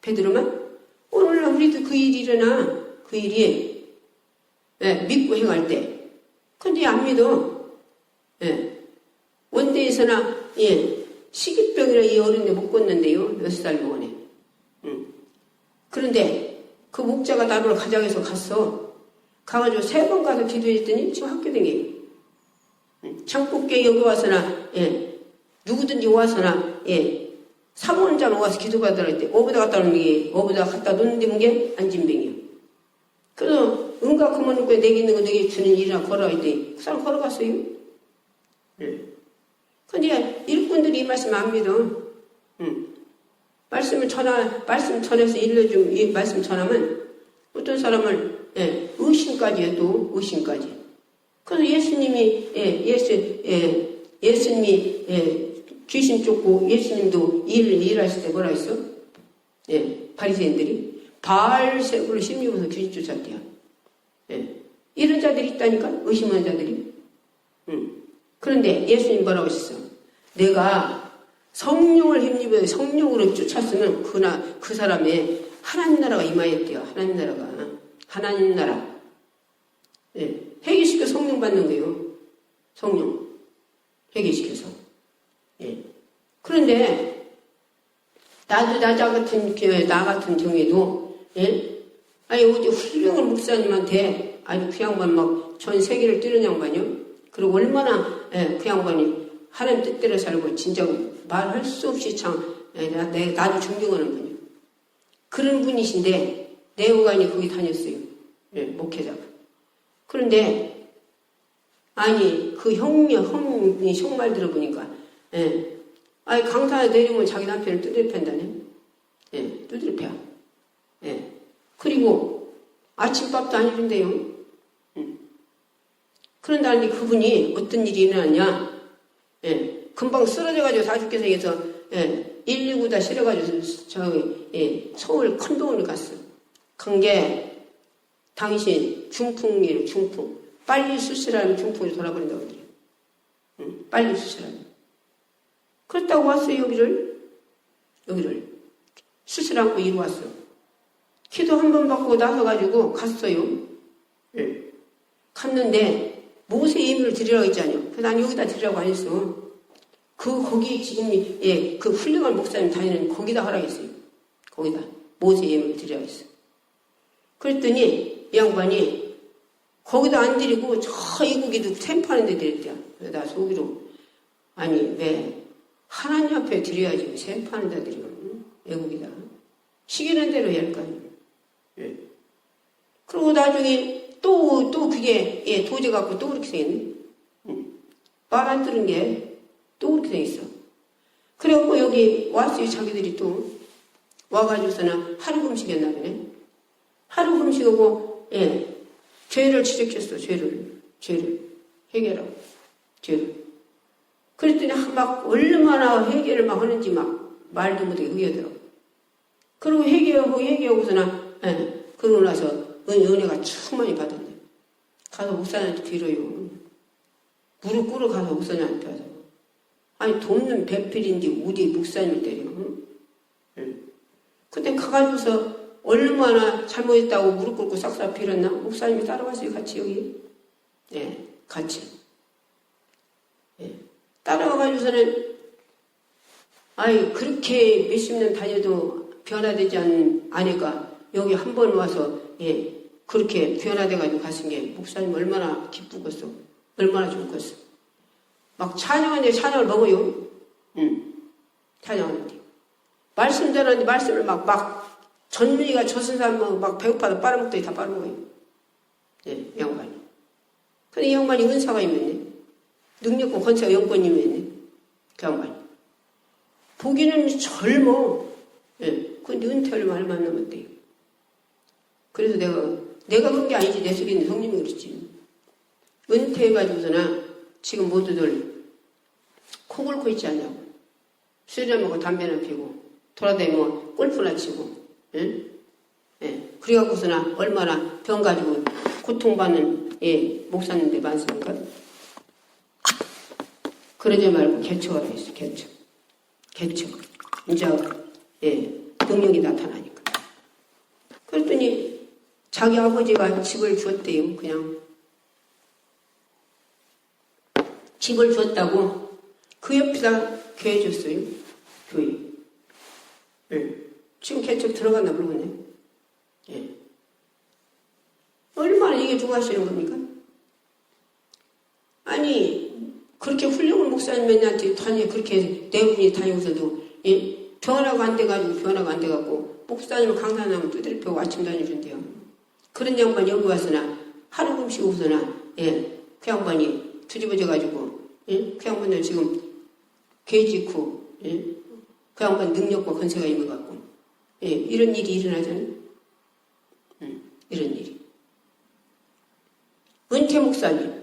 베드로만? 오늘날 우리도 그 일이 일어나. 그 일이 믿고 행할 때. 근데 안 믿어. 원대에서나 식이병이라 이 어린애 못 걷는데요. 6살 먹었네. 그런데 그 목자가 나를 가장해서 갔어. 가가지고 3번 가서 기도했더니 지금 학교 댕겨요. 창법계 여기 와서나 누구든지 와서나 사모원장 와서 기도받으라 했대. 어부다 갖다 놓는 게 어부다 갖다 놓는 게 안진병이야. 그래서 은과 금을 놓고 내게 있는 거 내게 주는 일이나 걸어야 돼. 그 사람 걸어갔어요. 근데 일꾼들이 이 말씀 안 믿어. 말씀 전해서 일러주면, 이 말씀 전하면 어떤 사람을 의심까지 해도 의심까지. 그래서 예수님이 귀신 쫓고 예수님도 일하실 때 뭐라 했어? 바리새인들이 바알세불을 심리고서 귀신 쫓았대요. 이런 자들이 있다니까? 의심하는 자들이. 그런데 예수님 뭐라고 하셨어? 내가 성령을 힘입어 성령으로 쫓았으면 그 사람의 하나님 나라가 임하였대요. 하나님 나라가. 하나님 나라. 회개시켜 성령 받는 거예요. 성령. 회개시켜서. 그런데 나 같은 경우에도 어디 훌륭한 목사님한테 아주 그 양반 막 전 세계를 뛰는 양반이요. 그리고 얼마나 그 양반이 하나님 뜻대로 살고 진짜 말할 수 없이 참 나도 존경하는 분이요. 그런 분이신데 내후관이 거기 다녔어요. 목회자가. 그런데 그 형이 정말 들어보니까 강사에 내리면 자기 남편을 두드려 팬다네. 두드려 패. 그리고 아침밥도 안 해준대요. 그런다는데 그분이 어떤 일이 일어났냐. 금방 쓰러져가지고 사죽게 생겨서 119다 실어가지고 서울 큰 병원을 갔어. 간 게 당신 중풍이에요. 중풍. 빨리 수술하면 중풍으로 돌아버린다고 그래요. 빨리 수술하면. 그렇다고 왔어요. 여기를 수술하고 이리 왔어. 기도 한 번 받고 나서가지고 갔어요. 갔는데 모세 예물을 드리라고 했잖아요. 그래서 난 여기다 드리라고 안 했어. 거기 지금 그 훌륭한 목사님 다니는 거기다 하라고 했어요. 거기다 모세 예물을 드리라고 했어. 그랬더니 이 양반이 거기다 안 드리고 저 이국에도 템파는 데 드렸대요. 그래서 나 속으로 왜 하나님 앞에 드려야지 템파는 데 드려. 외국이다. 시키는 대로 해야 할 거 아니에요. 그리고 나중에 또 그게 도제 갖고 또 그렇게 생겼네. 말 안 들은 게 또 그렇게 생겼어. 그래갖고 여기 왔어요. 자기들이 또 와가지고서는 하루 금식이었나 보네. 하루 금식하고, 죄를 지적했어, 죄를 해결하고, 죄를. 그랬더니 막 얼마나 해결을 막 하는지 막 말도 못하게 의하더라고. 그리고 회개하고서나, 그러고 나서 은혜가 충만히 받았네. 가서 목사님한테 빌어요. 무릎 꿇어 가서 목사님한테 하자. 아니, 돕는 배필인지 어디 목사님을 때려. 응? 그때 가가지고서 얼마나 잘못했다고 무릎 꿇고 싹싹 빌었나? 목사님이 따라갔어요, 같이 여기. 같이. 따라가가지고서는, 그렇게 몇십 년 다녀도 변화되지 않은 아내가 여기 한 번 와서, 그렇게 변화돼가지고 가신 게 목사님 얼마나 기쁘겠어. 얼마나 좋겠어. 막 찬양하는데 찬양을 먹어요. 찬양하는데. 말씀 전하는데 말씀을 막 전문의가 저승사람 막 배고파서 빨아먹더니 다 빨아먹어요. 양반이. 근데 이 양반이 은사가 있네. 능력과 권세가 영권이 있네. 그 양반이. 보기는 젊어. 근데 은퇴를 얼마 안 남았대요. 그래서 내가 그런 게 아니지. 내 속에 있는 성님이 그렇지. 은퇴해가지고서나 지금 모두들 코 골고 있지 않냐고. 술이나 먹고 담배나 피고 돌아다니면 골프나 치고. 그래갖고서나 얼마나 병 가지고 고통받는 목사님들 많습니까? 그러지 말고 개척하라 했어. 개척. 이제 능력이 나타나니까. 그랬더니 자기 아버지가 집을 주었대요. 그냥 집을 줬다고 그 옆에다 교회 줬어요. 교회. 지금 개척 들어갔나 모르겠네. 얼마나 이게 누가 하시는 겁니까? 아니, 그렇게 훌륭한 목사님한테 그렇게 네 분이 다니고서도, 변화가 안 돼가지고, 목사님은 강단하면 두드려 펴고 아침 다니준대요. 그런 양반 여기 와서나, 하루 금식 오서나, 그 양반이 뒤집어져가지고, 그 양반들 지금 개짓고, 그 양반 능력과 권세가 임해갖고, 이런 일이 일어나잖아요. 이런 일이. 은퇴 목사님.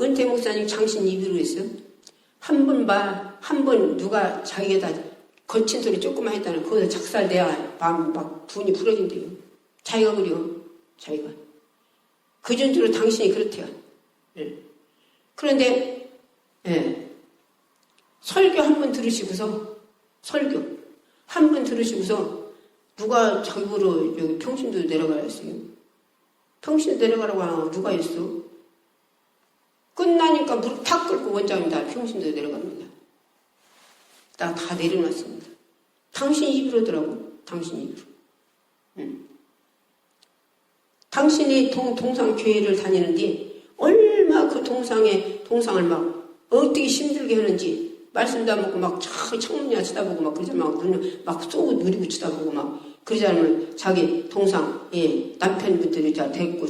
은퇴 목사님 장신 입으로 했어. 한 번 누가 자기가 다 거친 소리 조금만 했다는 거기서 작살내야 막 분이 부러진대요. 자기가 그래요. 자기가. 그 전주로 당신이 그렇대요. 그런데, 설교 한 번 들으시고서, 누가 자기로 여기 평신도 내려가라 했어요. 평신 내려가라고 하나 누가 했어? 끝나니까 무릎 탁 꿇고 원장님 다 평신도 내려갑니다. 다 내려놨습니다. 당신 입으로더라고. 당신 입으로. 당신이 동상교회를 다니는데 얼마 그 동상을 막 어떻게 힘들게 하는지 말씀도 안 먹고 막 창문이나 쳐다보고 막 그러자 막 쏘고 누리고 쳐다보고 막 그러지 않으면 자기 동상 남편분들이 다 데리고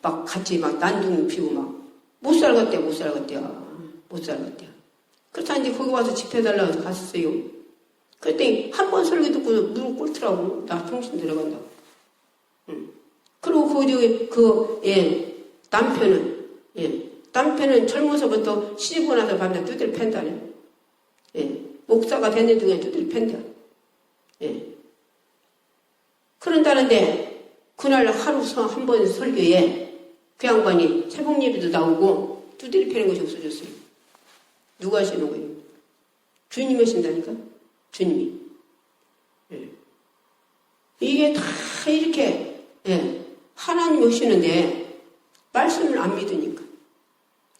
막 같이 막 난둥이 피고 막 못 살겠대요. 그렇다 이제 거기 와서 집회달라고 갔었어요. 그랬더니 한 번 설교 듣고 무릎 꿇더라고. 나 평신 들어간다고. 그리고 남편은 젊어서부터 시집고 나서 밤에 두드려 팬다네. 목사가 되는 중에 두드려 팬다. 그런다는데 그날 하루 한 번 설교에 그 양반이 새벽 예배도 나오고 두드려 패는 것이 없어졌어요. 누가 하시는 거예요? 주님이 하신다니까? 주님이. 이게 다 이렇게 하나님이 하시는데 말씀을 안 믿으니까.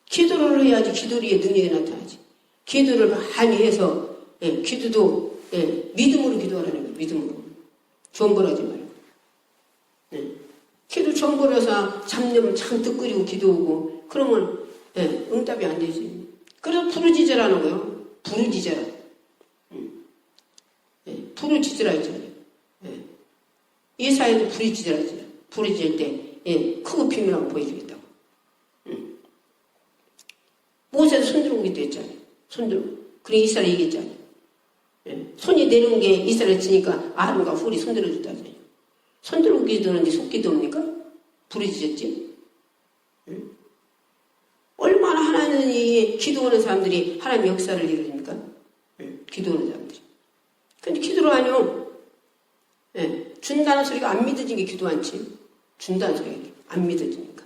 기도를 해야지 기도리에 능력이 나타나지. 기도를 많이 해서 기도도 믿음으로 기도하라는 거예요. 믿음으로. 존버하지 말고. 기도 존버려서 잡념을 잔뜩 끓이고 기도하고 그러면 응답이 안 되지. 그래서 부르짖으라는 거예요. 부르짖어라. 부르짖으라 했잖아요. 예사에도 부르짖으라 했잖아요. 부르짖을 때 크고 비밀하고 보여주겠다고. 모세도 손들고 오기도 했잖아요. 손들고. 그래 이스라엘 얘기했잖아요. 손이 내려온 게 이스라엘 치니까 아론과 훌이 손들어줬다잖아요. 손들고 기도하는데 속기도입니까? 부르짖었지? 응? 얼마나 하나님이 기도하는 사람들이 하나님 역사를 이루니까? 응? 기도하는 사람들이. 근데 기도를 하뇨. 예, 준다는 소리가 안 믿어지는 게 기도 않지. 준다는 소리가 안 믿어지니까.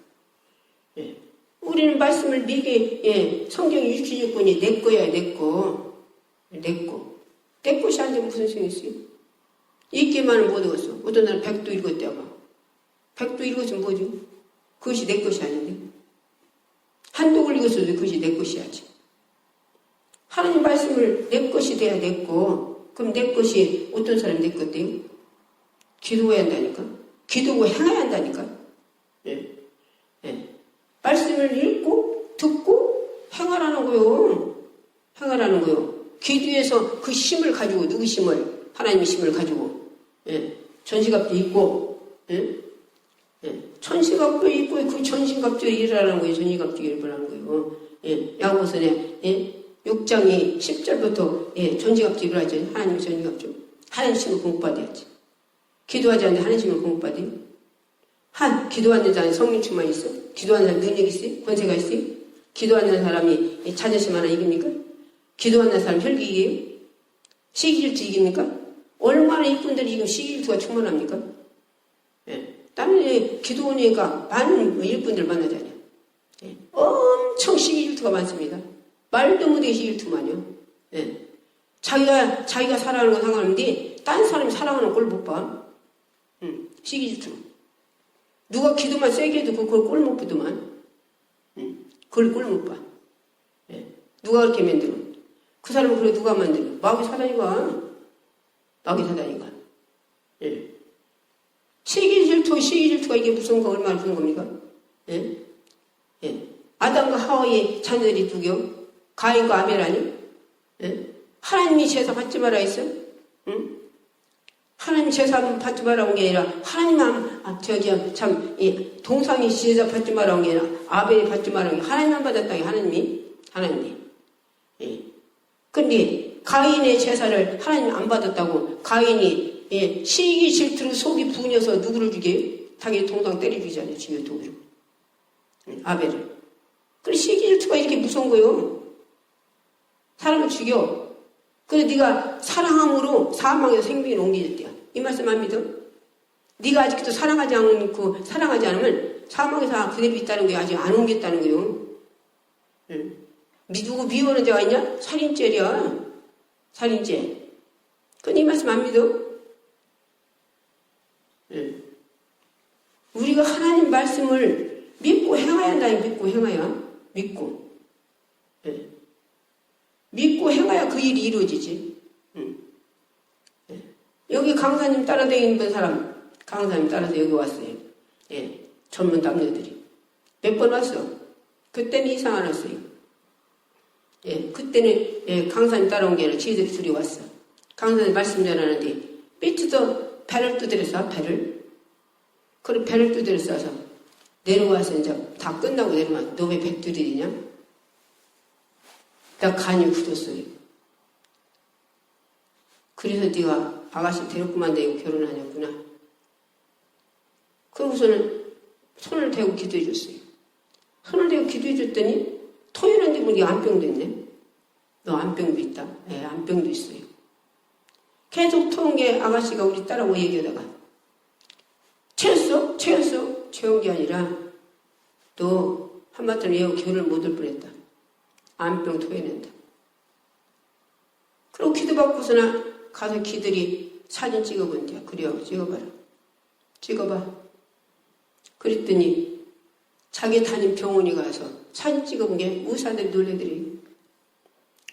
예. 우리는 말씀을 미게, 예, 성경 66권이 내 거야, 내 거. 내 거. 내 것이 아닌데 무슨 소용이 있어요? 읽기만은 못 읽었어. 어떤 날은 100도 읽었대요. 100도 읽었으면 뭐죠? 그것이 내 것이 아닌데. 한독을 읽었어도 그것이 내 것이야지. 하나님 말씀을 내 것이 돼야 내 거. 그럼 내 것이 어떤 사람이 내 것대요? 기도해야 한다니까. 기도하고 행해야 한다니까. 예. 예. 말씀을 읽고 듣고 행하라는 거요. 행하라는 거요. 기도해서 그 힘을 가지고 누구 힘을? 하나님의 힘을 가지고 예. 전시갑도 있고 예? 예. 천시갑도 있고 그 전시갑들이 일어나는 거예요. 전시갑들이 일어나는 거예요. 예. 야고보서에 예. 6장이 10절부터 예. 전시갑들이 일어나죠. 하나님의 전시갑들. 하나님 힘을 공급받아야지. 기도하지 않는데 하나님 힘을 공급받아요. 기도하는 자는 성령 충만이 있어? 기도하는 사람 능력이 있어요? 권세가 있어요? 기도하는 사람이 자존심 하나 이깁니까? 기도하는 사람 혈기 이겨요? 시기질투 이깁니까? 얼마나 이분들이 지금 시기질투가 충만합니까? 예. 다른 기도원이가 많은 일꾼들 만나잖아요. 예. 엄청 시기질투가 많습니다. 말도 못해 시기질투만요. 예. 자기가 사랑하는 건 상관없는데 딴 사람이 사랑하는 걸 못 봐. 시기질투. 누가 기도만 세게 해도 그걸 꼴 못 보더만. 그걸 꼴 못 봐. 예. 누가 그렇게 만들어? 그 사람은 그래 누가 만들어? 마귀 사단인가? 마귀 사단인가? 예. 시기질투가 이게 무슨 거 얼마나 무슨 겁니까? 예? 예. 아담과 하와의 자녀들이 누구요? 가인과 아벨 아니? 예? 하나님이 제사 받지 마라 했어? 응? 하나님 제사 받지 마라 온 게 아니라 하나님만 동상이 제사 받지 마라 온 게 아니라 아벨이 받지 마라 온 게 하나님만 받았다 게 하나님이. 예. 근데 가인의 제사를 하나님이 안 받았다고 가인이 예, 시기 질투로 속이 부녀서 누구를 죽여요? 자기 동상 때려 죽이잖아요. 지금 도구로. 아벨을. 그래 시기 질투가 이렇게 무서운 거예요. 사람을 죽여. 그래 네가 사랑함으로 사망에서 생명이 옮겨졌대요. 이 말씀 안 믿어? 네가 아직도 사랑하지 않으면 사망에서 그대로 있다는 거예요. 아직 안 옮겼다는 거예요. 응. 누구 미워하는 자가 있냐? 살인죄야. 살인죄. 근데 이 말씀 안 믿어? 응. 우리가 하나님 말씀을 믿고 행해야 한다. 믿고 행해야. 믿고. 응. 믿고 행해야 그 일이 이루어지지. 응. 응. 여기 강사님 따라다니는 사람, 강사님 따라서 여기 왔어요. 예. 전문 남녀들이. 몇 번 왔어. 그때는 이상 안 왔어요. 예. 그때는, 예, 강사님 따라온 게 아니라 지들이 둘이 왔어. 강사님 말씀 전하는데, 밑에서 배를 두드렸어, 배를. 그리고 배를 두드렸어서 내려와서 이제 다 끝나고 내려와. 너 왜 배 두드리냐? 나 간이 굳었어요. 그래서 네가 아가씨 데리고만 내고 결혼하냐구나. 그러고서는 손을 대고 기도해 줬어요. 손을 대고 기도해 줬더니 토요일인데 보니까 안병도 있네. 너 안병도 있다. 예, 안병도 있어요. 계속 토한 게 아가씨가 우리 딸하고 얘기하다가 채웠어? 채운 게 아니라 너 한마디로 얘하고 결혼을 못 할 뻔했다. 안병 토해낸다. 그리고 기도받고서나 가서 기들이 사진 찍어본대요. 그래요. 찍어봐. 그랬더니 자기 다닌 병원에 가서 사진 찍어본 게 의사들이 놀래더래요.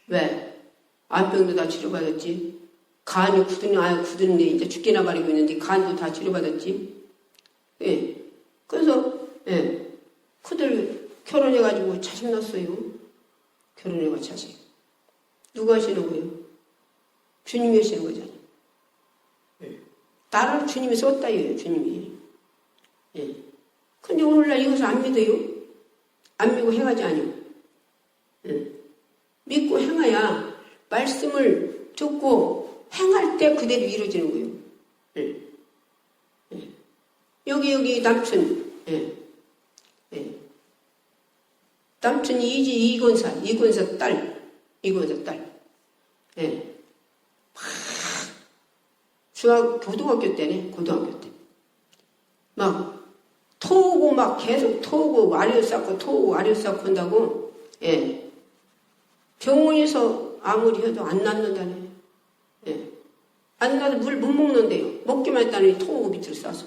왜? 안병도 다 치료받았지. 간이 굳었는데 이제 죽기나 마르고 있는데 간도 다 치료받았지. 예. 그래서 예. 그들 결혼해가지고 자식 낳았어요. 결혼해가 자식. 누가 하시는 거예요? 주님이 하시는 거잖아요. 예. 나를 주님이 썼다 이거예요. 주님이. 예. 근데 오늘날 이것을 안 믿어요? 안 믿고 행하지 않아요. 예. 믿고 행해야 말씀을 듣고 행할 때 그대로 이루어지는 거예요. 예. 예. 여기 남춘, 예. 예. 남춘이 이권사 딸. 예. 고등학교 때네, 고등학교 때. 막, 토우고 막 계속 토우고 아리오 쌓고 한다고, 예. 병원에서 아무리 해도 안 낫는다네. 예. 안 나도 물 못 먹는데요. 먹기만 했다니 토우고 밑으로 싸서.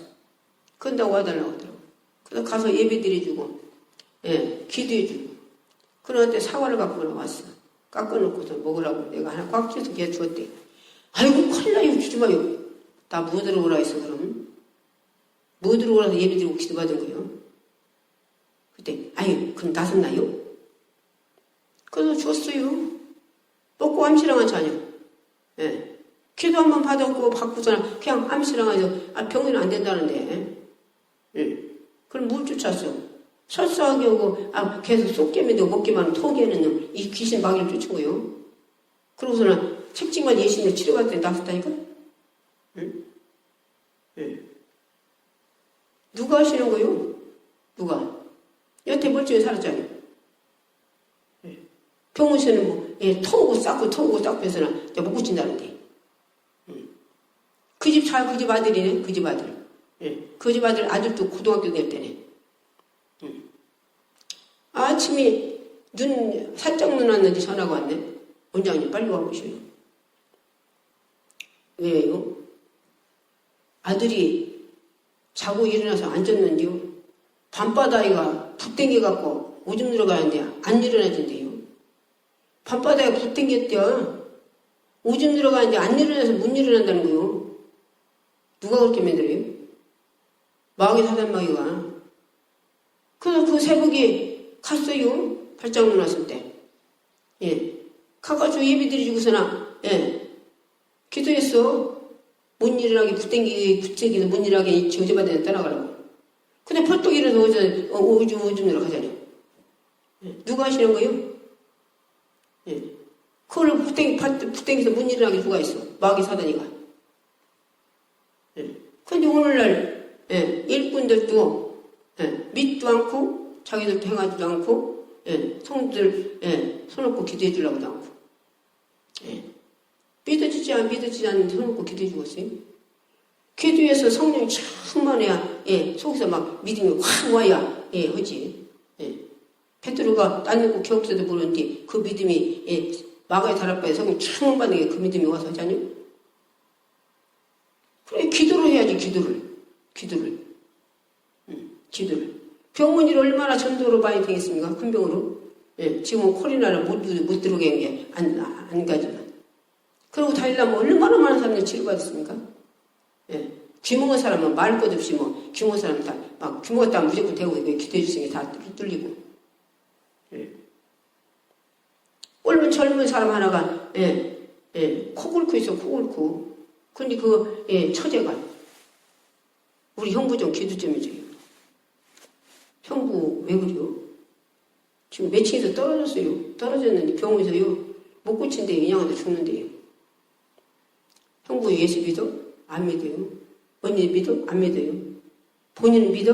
그런다고 와달라고 하더라고. 그래서 가서 예배 드려주고, 예, 기도해주고. 그런데 사과를 갖고 왔어. 깎아놓고서 먹으라고 내가 하나 꽉 쥐어서 걔 주었대. 아이고, 큰일 나요. 주지 마요. 나 뭐 들어오라 했어, 그럼? 뭐 들어오라서 예배 드리고 기도 받은 거예요? 그때, 아유, 그럼 나섰나요? 그래서 줬어요. 먹고 암시랑한 자녀. 예. 기도 한번 받고서는 그냥 암시랑해서 병원은 안 된다는데. 예. 그럼 뭘 쫓았어? 설사하게 오고, 계속 쏙개미도 먹기만 하면 토기에는 놈, 이 귀신 마귀를 쫓은 거요. 그러고서는 책찍만 예수님을 치료받을 때 나섰다니까? 응? 예. 누가 하시는 거요? 누가? 여태 멀쩡히 살았잖아요. 예. 병원에서는 뭐, 예, 토우고 쌓고 해서는 못 고친다는데. 그 집 아들이네, 그 집 아들. 예. 그 집 아들도 고등학교 될 때네. 아침에 살짝 눈 왔는데 전화가 왔네. 원장님 빨리 와보셔요. 왜요? 아들이 자고 일어나서 앉았는데요. 밤바다에가 붓땡겨갖고 오줌 들어가는데 안 일어나진대요. 밤바다에 붓땡겼대요. 오줌 들어가는데 안 일어나서 못 일어난다는 거요. 누가 그렇게 만들어요? 마귀 사단마귀가. 그래서 그 새벽에 갔어요. 발작문 났을 때. 예. 가가지고 예배 드리고서나, 예. 기도했어. 못 일어나게, 붙대기도 못 일어나게 저주받아 떠나가라고. 근데 펄떡 일어나서 오줌 들어가잖아요. 예. 누가 하시는 거예요? 예. 그걸 붙대기에서 못 일어나게 누가 있어? 마귀 사단이가. 예. 근데 오늘날, 예. 일꾼들도, 예. 믿도 않고, 자기들도 행하지도 않고, 예, 성도들, 예, 손놓고 기도해 주려고도 않고, 예. 믿어지지 않는 손놓고 기도해 주겠어요? 기도해서 성령이 충만해야, 예, 속에서 막 믿음이 확 와야, 예, 하지. 예. 베드로가 딴 놓고 기억서도 모르는데, 그 믿음이, 예, 마가의 다락방에 성령 충만받는 게 그 믿음이 와서 하잖아요? 그래, 기도를 해야지, 기도를. 병원이 얼마나 전도로 많이 되겠습니까? 큰 병으로. 예, 지금은 코로나를 못 들어오게 한 게 안 가지만. 그리고 다니려면 얼마나 많은 사람들이 치료받았습니까? 예, 귀먹은 사람은 말 것 없이 귀먹은 사람은 다, 막, 귀먹었다면 무조건 되고, 기도해 주시는 게 다 뚫리고. 예. 얼른 젊은 사람 하나가, 코 굴고 있어, 코 굴고. 근데 처제가, 우리 형부 좀 기도 좀 해줘요. 형부 왜 그래요? 지금 매칭에서 떨어졌어요. 떨어졌는데 병원에서요. 못 고친대요. 인양한테 죽는데요. 형부 예수 믿어? 안 믿어요. 언니 믿어? 안 믿어요. 본인은 믿어?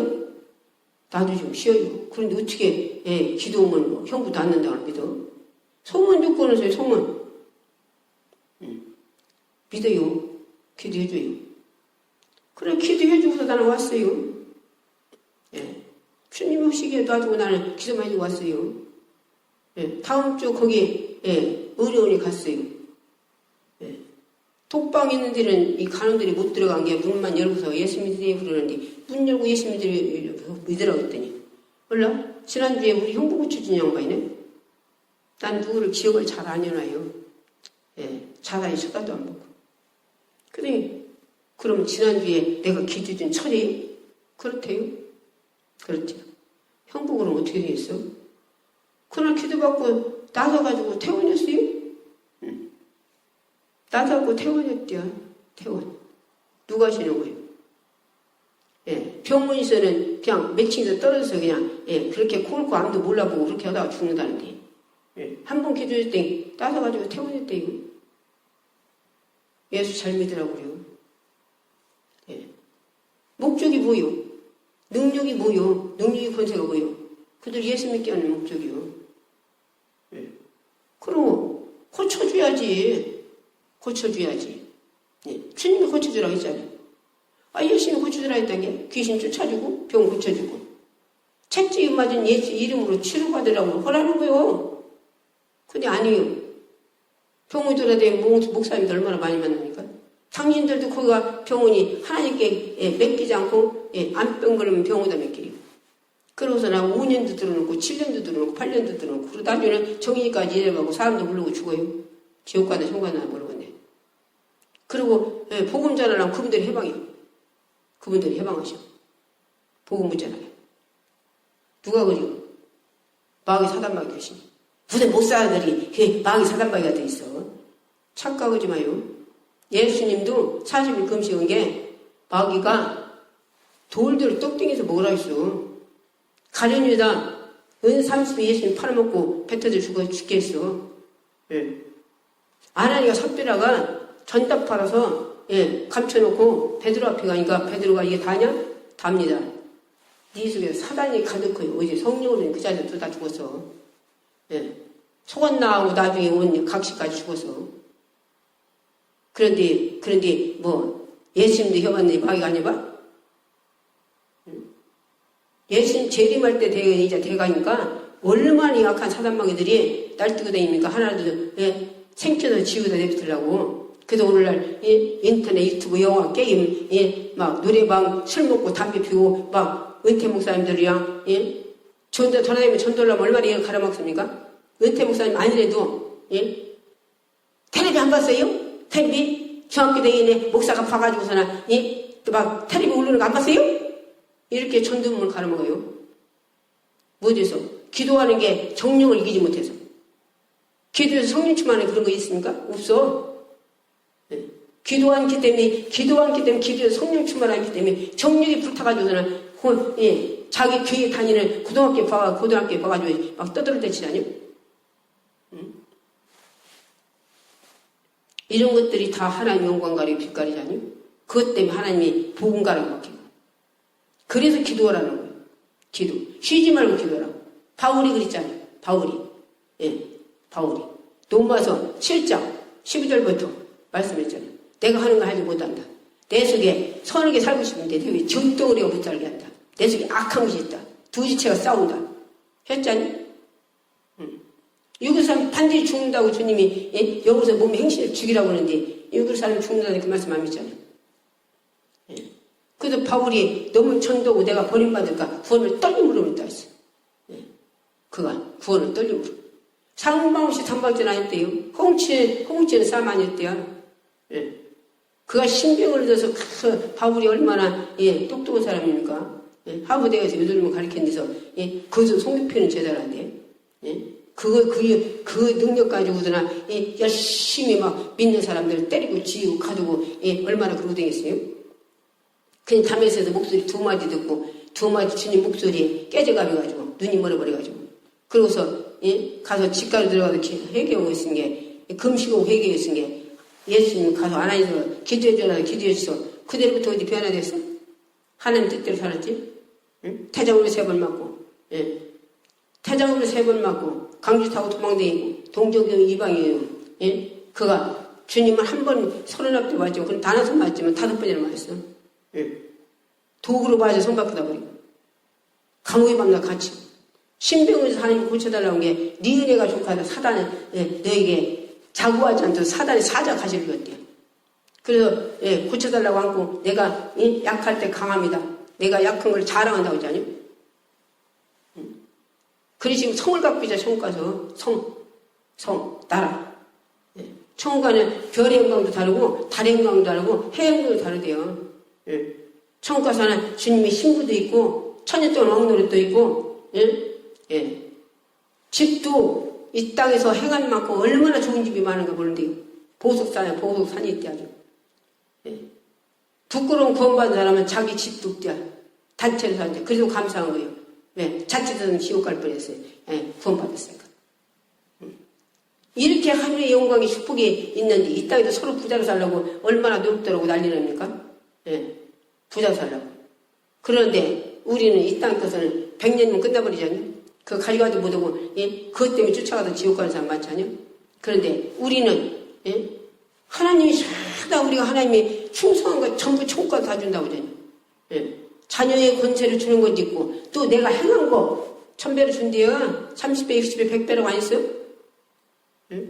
나도 좀 쉬어요. 그런데 어떻게 기도하면 형부도 안 난다고 믿어? 소문 듣고 오면서요. 소문. 믿어요. 기도해줘요. 그래 기도해주고서 나는 왔어요. 예. 주님 오시기에 놔두고 나는 기도만 해주고 왔어요. 예. 다음 주 거기 의료원에 갔어요. 예. 독방 있는 데는 이 간호들이 못 들어간 게 문만 열고서 예수 믿으세요 그러는데 문 열고 예수 믿으라고 했더니 몰라? 지난주에 우리 형부 고쳐준 양반이네. 난 누구를 기억을 잘 안 해놔요. 예. 자다니 쳐다도 안 보고. 그럼 지난주에 내가 기도준 처리예요? 그렇대요. 그렇죠. 형부 그럼 어떻게 되겠어? 그날 기도받고 나서가지고 퇴원했어요? 응. 나서고 퇴원했대요. 퇴원. 누가 하시는 거예요? 예. 병원에서는 그냥 매칭에서 떨어져서 그냥 그렇게 코골고 아무도 몰라보고 그렇게 하다가 죽는다는데 한 번 기도했더니 나서가지고 퇴원했대요. 예수 잘 믿으라고 그래요. 예. 목적이 뭐요? 능력이 뭐요? 능력이 권세가 뭐요? 그들 예수 믿게 하는 목적이요. 예. 그리고 고쳐줘야지. 고쳐줘야지. 예. 주님이 고쳐주라고 했잖아요. 예수님이 고쳐주라 했던 게 귀신 쫓아주고 병 고쳐주고 채찍이 맞은 예수 이름으로 치료받으라고 하라는 거요. 근데 아니에요. 병원이 돌아다니는 목사님들 얼마나 많이 만납니까? 당신들도 거기가 병원이 하나님께 맡기지 않고 암병 걸리면 병원에다 맡기래요. 그러고서 나 5년도 들어놓고 7년도 들어놓고 8년도 들어놓고 그리고 나중에 정의까지 일해가고 사람도 부르고 죽어요. 지옥 가나 천국 가나 모르겠네. 그리고 복음 전하려면 그분들이 해방해요. 그분들이 해방하셔. 복음 전하요. 누가 그리고 마귀 사단마귀 되시니 무슨 목사들이 마귀 사단마귀가 돼 있어. 착각하지 마요. 예수님도 40일 금식한 게 마귀가 돌들을 똑땡해서 먹으라 했어. 가룟유다 은 30에 예수님 팔아먹고 뱉어져 죽게 했어. 예. 아나니가 삽비라가 전답 팔아서 감춰놓고 베드로 앞에 가니까 베드로가 이게 다냐? 답니다. 네 속에 사단이 가득해요. 어제 성령으로는 그 자리에 또 다 죽었어. 예. 속은 나하고 나중에 온 각시까지 죽었어. 그런데 뭐 예수님도 해봤는데 마귀가 안 해봐? 예수님 재림할 때 이제 돼가니까 얼마나 약한 사단마귀들이 날뛰고 다닙니까? 하나도 생겨서 지우다 내뱉으려고. 그래서 오늘날 인터넷, 유튜브, 영화, 게임, 막 노래방, 술 먹고 담배 피우고 막 은퇴 목사님들이랑 전도 돌아다니면 전도하려면 얼마나 가라먹습니까? 은퇴 목사님 아니래도 텔레비 안 봤어요? 텔레비? 중학교 대인에 목사가 봐가지고서나 막 텔레비 올리는 거 안 봤어요? 이렇게 전도문을 가라먹어요. 뭐돼서? 기도하는 게 정령을 이기지 못해서. 기도해서 성령 충만하는 그런 거 있습니까? 없어. 기도 않기 때문에 기도해서 성령 충만하기 때문에 정력이 불타가지고서는 자기 교회 다니는 고등학교에 봐가지고 막 떠들을 대치다니요. 이런 것들이 다 하나님 영광 가리고 빛가리잖아요. 그것 때문에 하나님이 복음 가라고 막혀요. 그래서 기도하라는 거예요. 기도. 쉬지 말고 기도하라고. 바울이 그랬잖아요. 바울이. 로마서 7장 12절부터 말씀했잖아요. 내가 하는 거 하지 못한다. 내 속에 선하게 살고 싶은데 내 적덩어리가 못 살게 한다. 내 속에 악한 것이 있다. 두 지체가 싸운다. 했잖니? 육의 사람 반드시 죽는다고 주님이 여기서 몸의 행실을 죽이라고 하는데 육의 사람 죽는다는 그 말씀 안 믿잖아요. 그래서 바울이 너무 전도고 내가 버림받을까 구원을 떨림으로 믿다 했어요. 그가 구원을 떨림으로. 상방없이 단박질 안 했대요. 홍치는 싸움 아니었대요. 그가 신병을 얻어서 바울이 얼마나 똑똑한 사람입니까? 하버드에서 요즘은 가르치는 데서 그것은 송교표는 제자라는데 그 능력 가지고서나 열심히 막 믿는 사람들 때리고 지우고 가두고 얼마나 그러고 다녔어요? 그냥 담에서도 목소리 두 마디 듣고 두 마디 주님 목소리에 깨져가지고 눈이 멀어버려가지고 그러고서 가서 집가로 들어가서 회개하고 있은 게 금식하고 회개하고 있은 게 예수님 가서 안아서 기도해줘라 기도해줬어. 그대로부터 어디 변화됐어? 하나님 뜻대로 살았지? 태장으로 3번 맞고 태장으로 3번 맞고 강주 타고 도망다니고 동정경 이방이에요. 그가 주님을 한 번 30대 맞죠. 그럼 단어서 맞지만 5번이나 맞았어. 도구로 맞아 손바꾸다 버리고 감옥에 밤낮 갇히고 신병에서 하나님 고쳐달라는 게 네 은혜가 좋고 사단은 너에게 자구하지 않도록 사단이 사자 가시를 줬대요. 그래서 고쳐달라고 하고 내가 약할 때 강합니다. 내가 약한 걸 자랑한다고 했잖아요. 그래서 지금 성을 갖고 있자 천국 가서 성 나라. 천국 가는 별의 영광도 다르고 달의 영광도 다르고 해의 영광도 다르대요. 천국 가서는 주님의 신부도 있고 천년 동안 왕노릇도 있고 집도 이 땅에서 행한 만큼 얼마나 좋은 집이 많은가 모르는데요. 보석산이 있대 아주. 부끄러운 구원받은 사람은 자기 집도 없대. 단체로 사는데 그래도 감사한 거예요. 자칫해서는 지옥 갈 뻔했어요. 구원받았으니까. 이렇게 하늘의 영광이 축복이 있는데 이 땅에도 서로 부자로 살려고 얼마나 노력더라고 난리랍니까? 부자로 살려고. 그런데 우리는 이 땅 것은 100년이면 끝나버리잖아요. 그거 가져가도 못하고, 예? 그것 때문에 쫓아가도 지옥 가는 사람 많잖아요. 그런데 우리는, 예? 하나님이 다 우리가 하나님이 충성한 거 전부 총과 다 준다고 하잖아요. 예? 자녀의 권세를 주는 것도 있고, 또 내가 행한 거 1000배로 준대요. 30배, 60배, 100배라고 안 했어요? 예?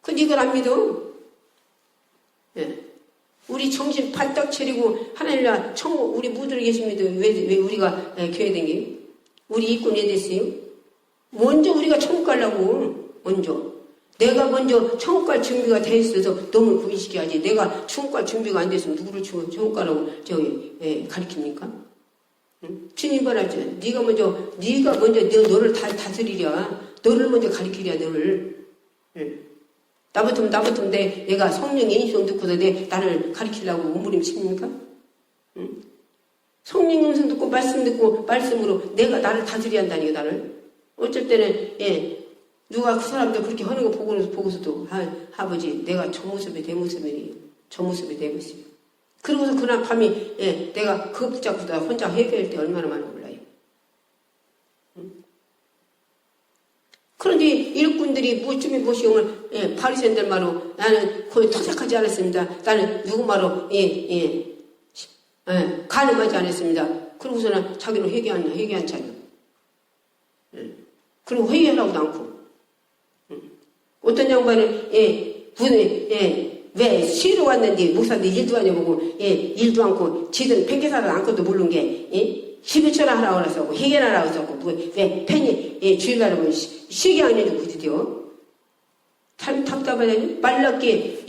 근데 이걸 안 믿어. 예? 우리 정신 발딱 차리고 하나님나 천국 우리 무들이 계십니다. 왜 우리가 교회 댕기? 우리 이권 왜 됐어요? 먼저 우리가 천국 가려고 먼저 내가 먼저 천국 갈 준비가 돼 있어서 너무 구인시켜야지. 내가 천국 갈 준비가 안 됐으면 누구를 천국 가라고 가르칩니까? 응? 주님 말하죠. 네가 먼저 너를 다스리랴. 너를 먼저 가르치랴 너를. 응. 나부터 내가 성령의 인성 듣고서 나를 가르치려고 몸부림칩니까? 응? 성령의 인성 듣고 말씀 듣고 말씀으로 내가 나를 다스려야 한다니까 나를. 어쩔 때는 누가 그 사람들 그렇게 하는 거 보고서도 아버지 내가 저 모습이 내 모습이 저 모습이 내 모습이. 그러고서 그날 밤이 내가 그거 붙잡고 혼자 해결할 때 얼마나 많이 몰라요. 응? 그런데 일꾼들이 무엇이 오늘 바리새인들 말로 나는 거의 토색하지 않았습니다. 나는 누구 말로 간음하지 않았습니다. 그러고서는 자기는 회개한 자요. 그리고 회개하라고도 않고 어떤 양반은 왜 쉬러 왔는데 목사들 일도 안 해보고 일도 않고 지들 팽개사를 않고도 모르는 게 11초나 하라고 그랬었고 회개나 하라고 했었고 왜 팬이 주일날은 쉬게 안 해도 그지요. 답답하다니 말랐게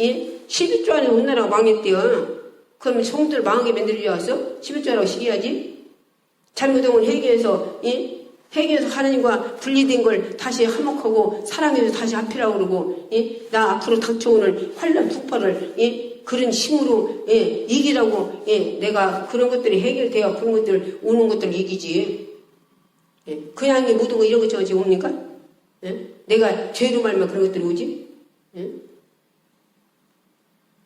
11조 안에 온나라가 망했대요. 그러면 성들 망하게 만들어져 왔어? 11조 하라고 쉬게 해야지. 잘못하면 회개해서 하나님과 분리된 걸 다시 화목하고 사랑해서 다시 합히라고 그러고 나 앞으로 닥쳐오는 환란 풍파를 그런 힘으로 이기라고 내가 그런 것들이 해결돼야 그런 것들 오는 것들을 이기지. 그냥 모든 거 이런 거 저지 옵니까? 내가 죄로 말면 그런 것들이 오지?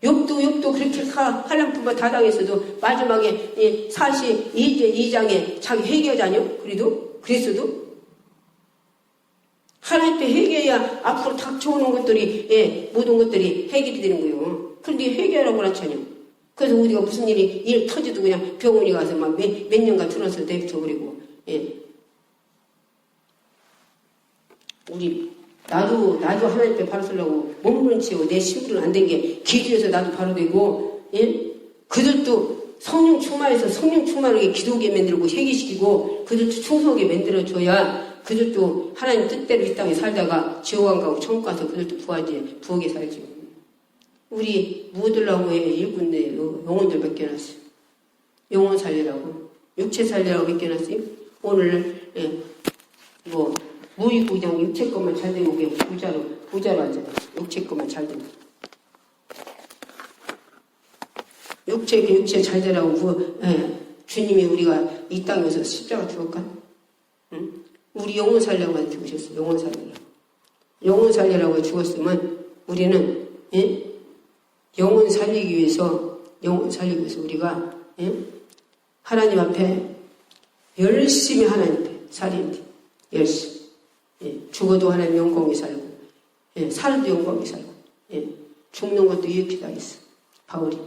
욕도 그렇게 환란 풍파 다 당했어도 마지막에 42장에 자기 회개하자뇨? 그랬어도 하나님 때 회개해야 앞으로 닥쳐오는 것들이 모든 것들이 해결이 되는 거예요. 그런데 회개하라고 그렇잖아요. 그래서 우리가 무슨 일 터져도 그냥 병원에 가서 막 몇 년간 들어서 내비쳐버리고 나도 하나님 때 바로 서려고 몸부림 치고 내 신부는 안 된 게 기도해서 나도 바로 되고 그들도 성령 충만해서 성령 충만하게 기도하게 만들고 회개시키고 그들도 충성하게 만들어줘야 그들도 하나님 뜻대로 이 땅에 살다가 지옥 안 가고 천국 가서 그들도 부하게 살지. 우리 무엇들라고 일꾼네 영혼들 맡겨놨어요. 영혼 살리라고 육체 살리라고 맡겨놨어요. 오늘 무익고 그냥 육체 것만 잘 되고 그냥 부자로 앉아요. 육체 것만 잘 되고 육체 잘 되라고 주님이 우리가 이 땅에서 십자가 죽을까? 응? 우리 영혼 살려고 죽으셨어요. 영혼 살리라고 죽었으면 우리는 영혼 살리기 위해서 우리가 하나님 앞에 열심히 하나님 앞에 살인데 열심히 죽어도 하나님 영광에 살고 살도 영광에 살고 죽는 것도 이렇게 당했어. 바울이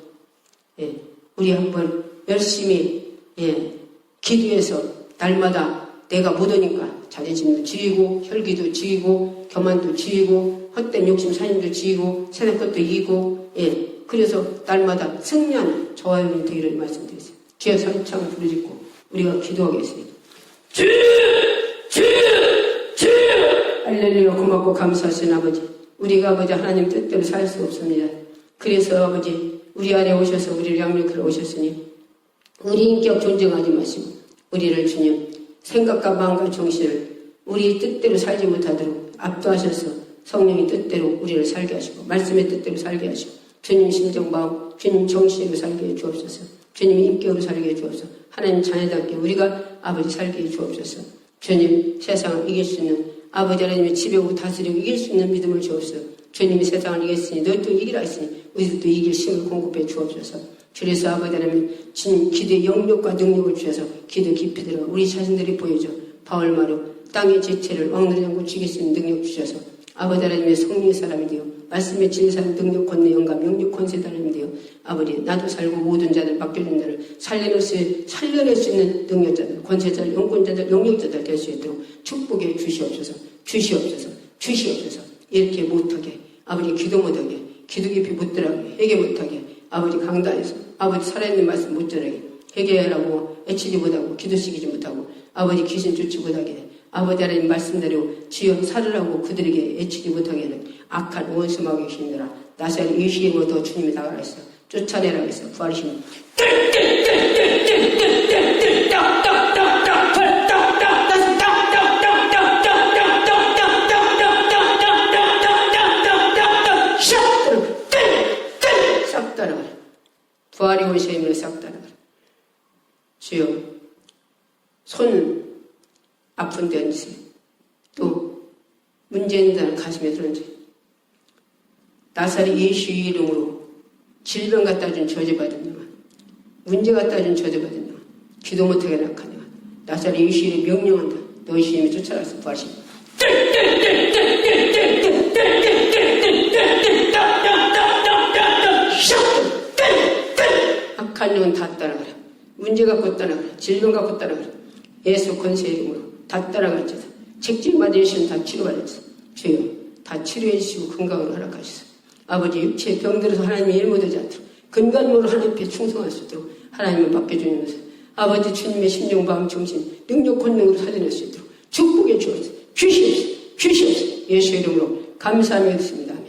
우리 한번 열심히 기도해서 날마다 내가 못하니까 자존심도 지이고 혈기도 지이고 교만도 지이고 헛된 욕심 사님도 지이고 세상 것도 이기고 그래서 날마다 승리하는 저와 여러분이 되기를 말씀드리세요. 주여 삼창 부르짖고 우리가 기도하겠습니다. 주여 할렐루야. 고맙고 감사하신 아버지, 우리가 아버지 하나님 뜻대로 살 수 없습니다. 그래서 아버지 우리 안에 오셔서 우리를 양육하러 오셨으니 우리 인격 존중하지 마시고 우리를 주님 생각과 마음과 정신을 우리 뜻대로 살지 못하도록 압도하셔서 성령의 뜻대로 우리를 살게 하시고 말씀의 뜻대로 살게 하시고 주님 심정 마음 주님 정신으로 살게 해 주옵소서. 주님 인격으로 살게 해 주옵소서. 하나님 자녀답게 우리가 아버지 살게 해 주옵소서. 주님 세상을 이길 수 있는 아버지 하나님의 지배하고 다스리고 이길 수 있는 믿음을 주옵소서. 주님이 세상을 이겼으니 너희도 이기라 했으니 우리들도 이길 힘을 공급해 주옵소서. 그래서 아버지 하나님 기도의 영역과 능력을 주셔서 기도 깊이 들어가 우리 자신들이 보여줘. 바울마루 땅의 지체를 왕노래 잡고 죽일 수 있는 능력 주셔서 아버지 하나님의 성령의 사람이 되어 말씀의 진사람 능력 권내 영감 영육 권세 사람이 되어 아버지 나도 살고 모든 자들 맡겨준 자를 살려낼 수 있는 능력자들 권세자들 영권자들 영역자들 될 수 있도록 축복해 주시옵소서. 이렇게 못하게 아버지 기도 못하게 기도 깊이 못 들어가게 회개 못하게 아버지 강단에서 아버지 살아있는 말씀 못 전하게 회개하라고 애치지 못하고 기도시키지 못하고 아버지 귀신 쫓지 못하게 아버지 하나님 말씀대로 주여 살으라고 그들에게 애치지 못하게 하는 악한 원수마귀 힘들어 나사렛 예수님으로 주님이 나가라 했어. 쫓아내라고 했어. 부활이시면 싹 따라가라. 부활이 오시의 힘으로 싹 따라가라. 주여 손 아픈 데 얹으세요. 또 문제 있는 자는 가슴에 들어얹으세요. 나사렛 예수의 이름으로 질병 갖다 준 저주받은 영혼 문제 갖다 준 저주받은 영혼 기도 못하게 낙한 영혼 나사렛 예수의 이름 명령한다. 너 예수님이 쫓아가서 부활시켜 악한 영혼 다 따라가라. 문제 갖고 따라가라. 질병 갖고 따라가라. 예수 권세의 이름으로 다 따라가르쳐서 책임받아 예수님 다 치료받아서 주여 다 치료해 주시고 건강으로 허락하시소. 아버지 육체의 병들어서 하나님의 일 못하지 않도록 근간으로 하나님 앞에 충성할 수 있도록 하나님을 맡겨주면서 아버지 주님의 심령 마음 정신 능력 권능으로 살려낼 수 있도록 축복해 주옵소서. 주시옵소서. 예수의 이름으로 감사하며 드립니다. 아멘.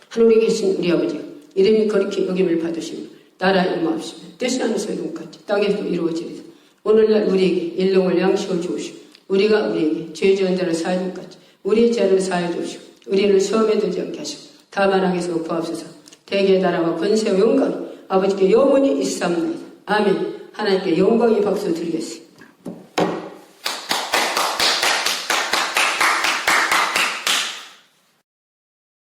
하늘에 계신 우리 아버지가 이름이 거룩히 여김을 받으시며 나라의 임하옵시며 뜻이 하는 소리같이 땅에서도 이루어지리다. 오늘날 우리에게 일용할 양식을 주옵시고 우리가 우리에게 죄 지은 자를 사하여 줄 같이 우리의 죄를 사하여 주옵시고 우리를 시험에 들지 않게 하시고 다만 악에서 구하옵소서. 대개의 나라와 권세와 영광이 아버지께 영원히 있사옵나이다. 아멘. 하나님께 영광의 박수 드리겠습니다.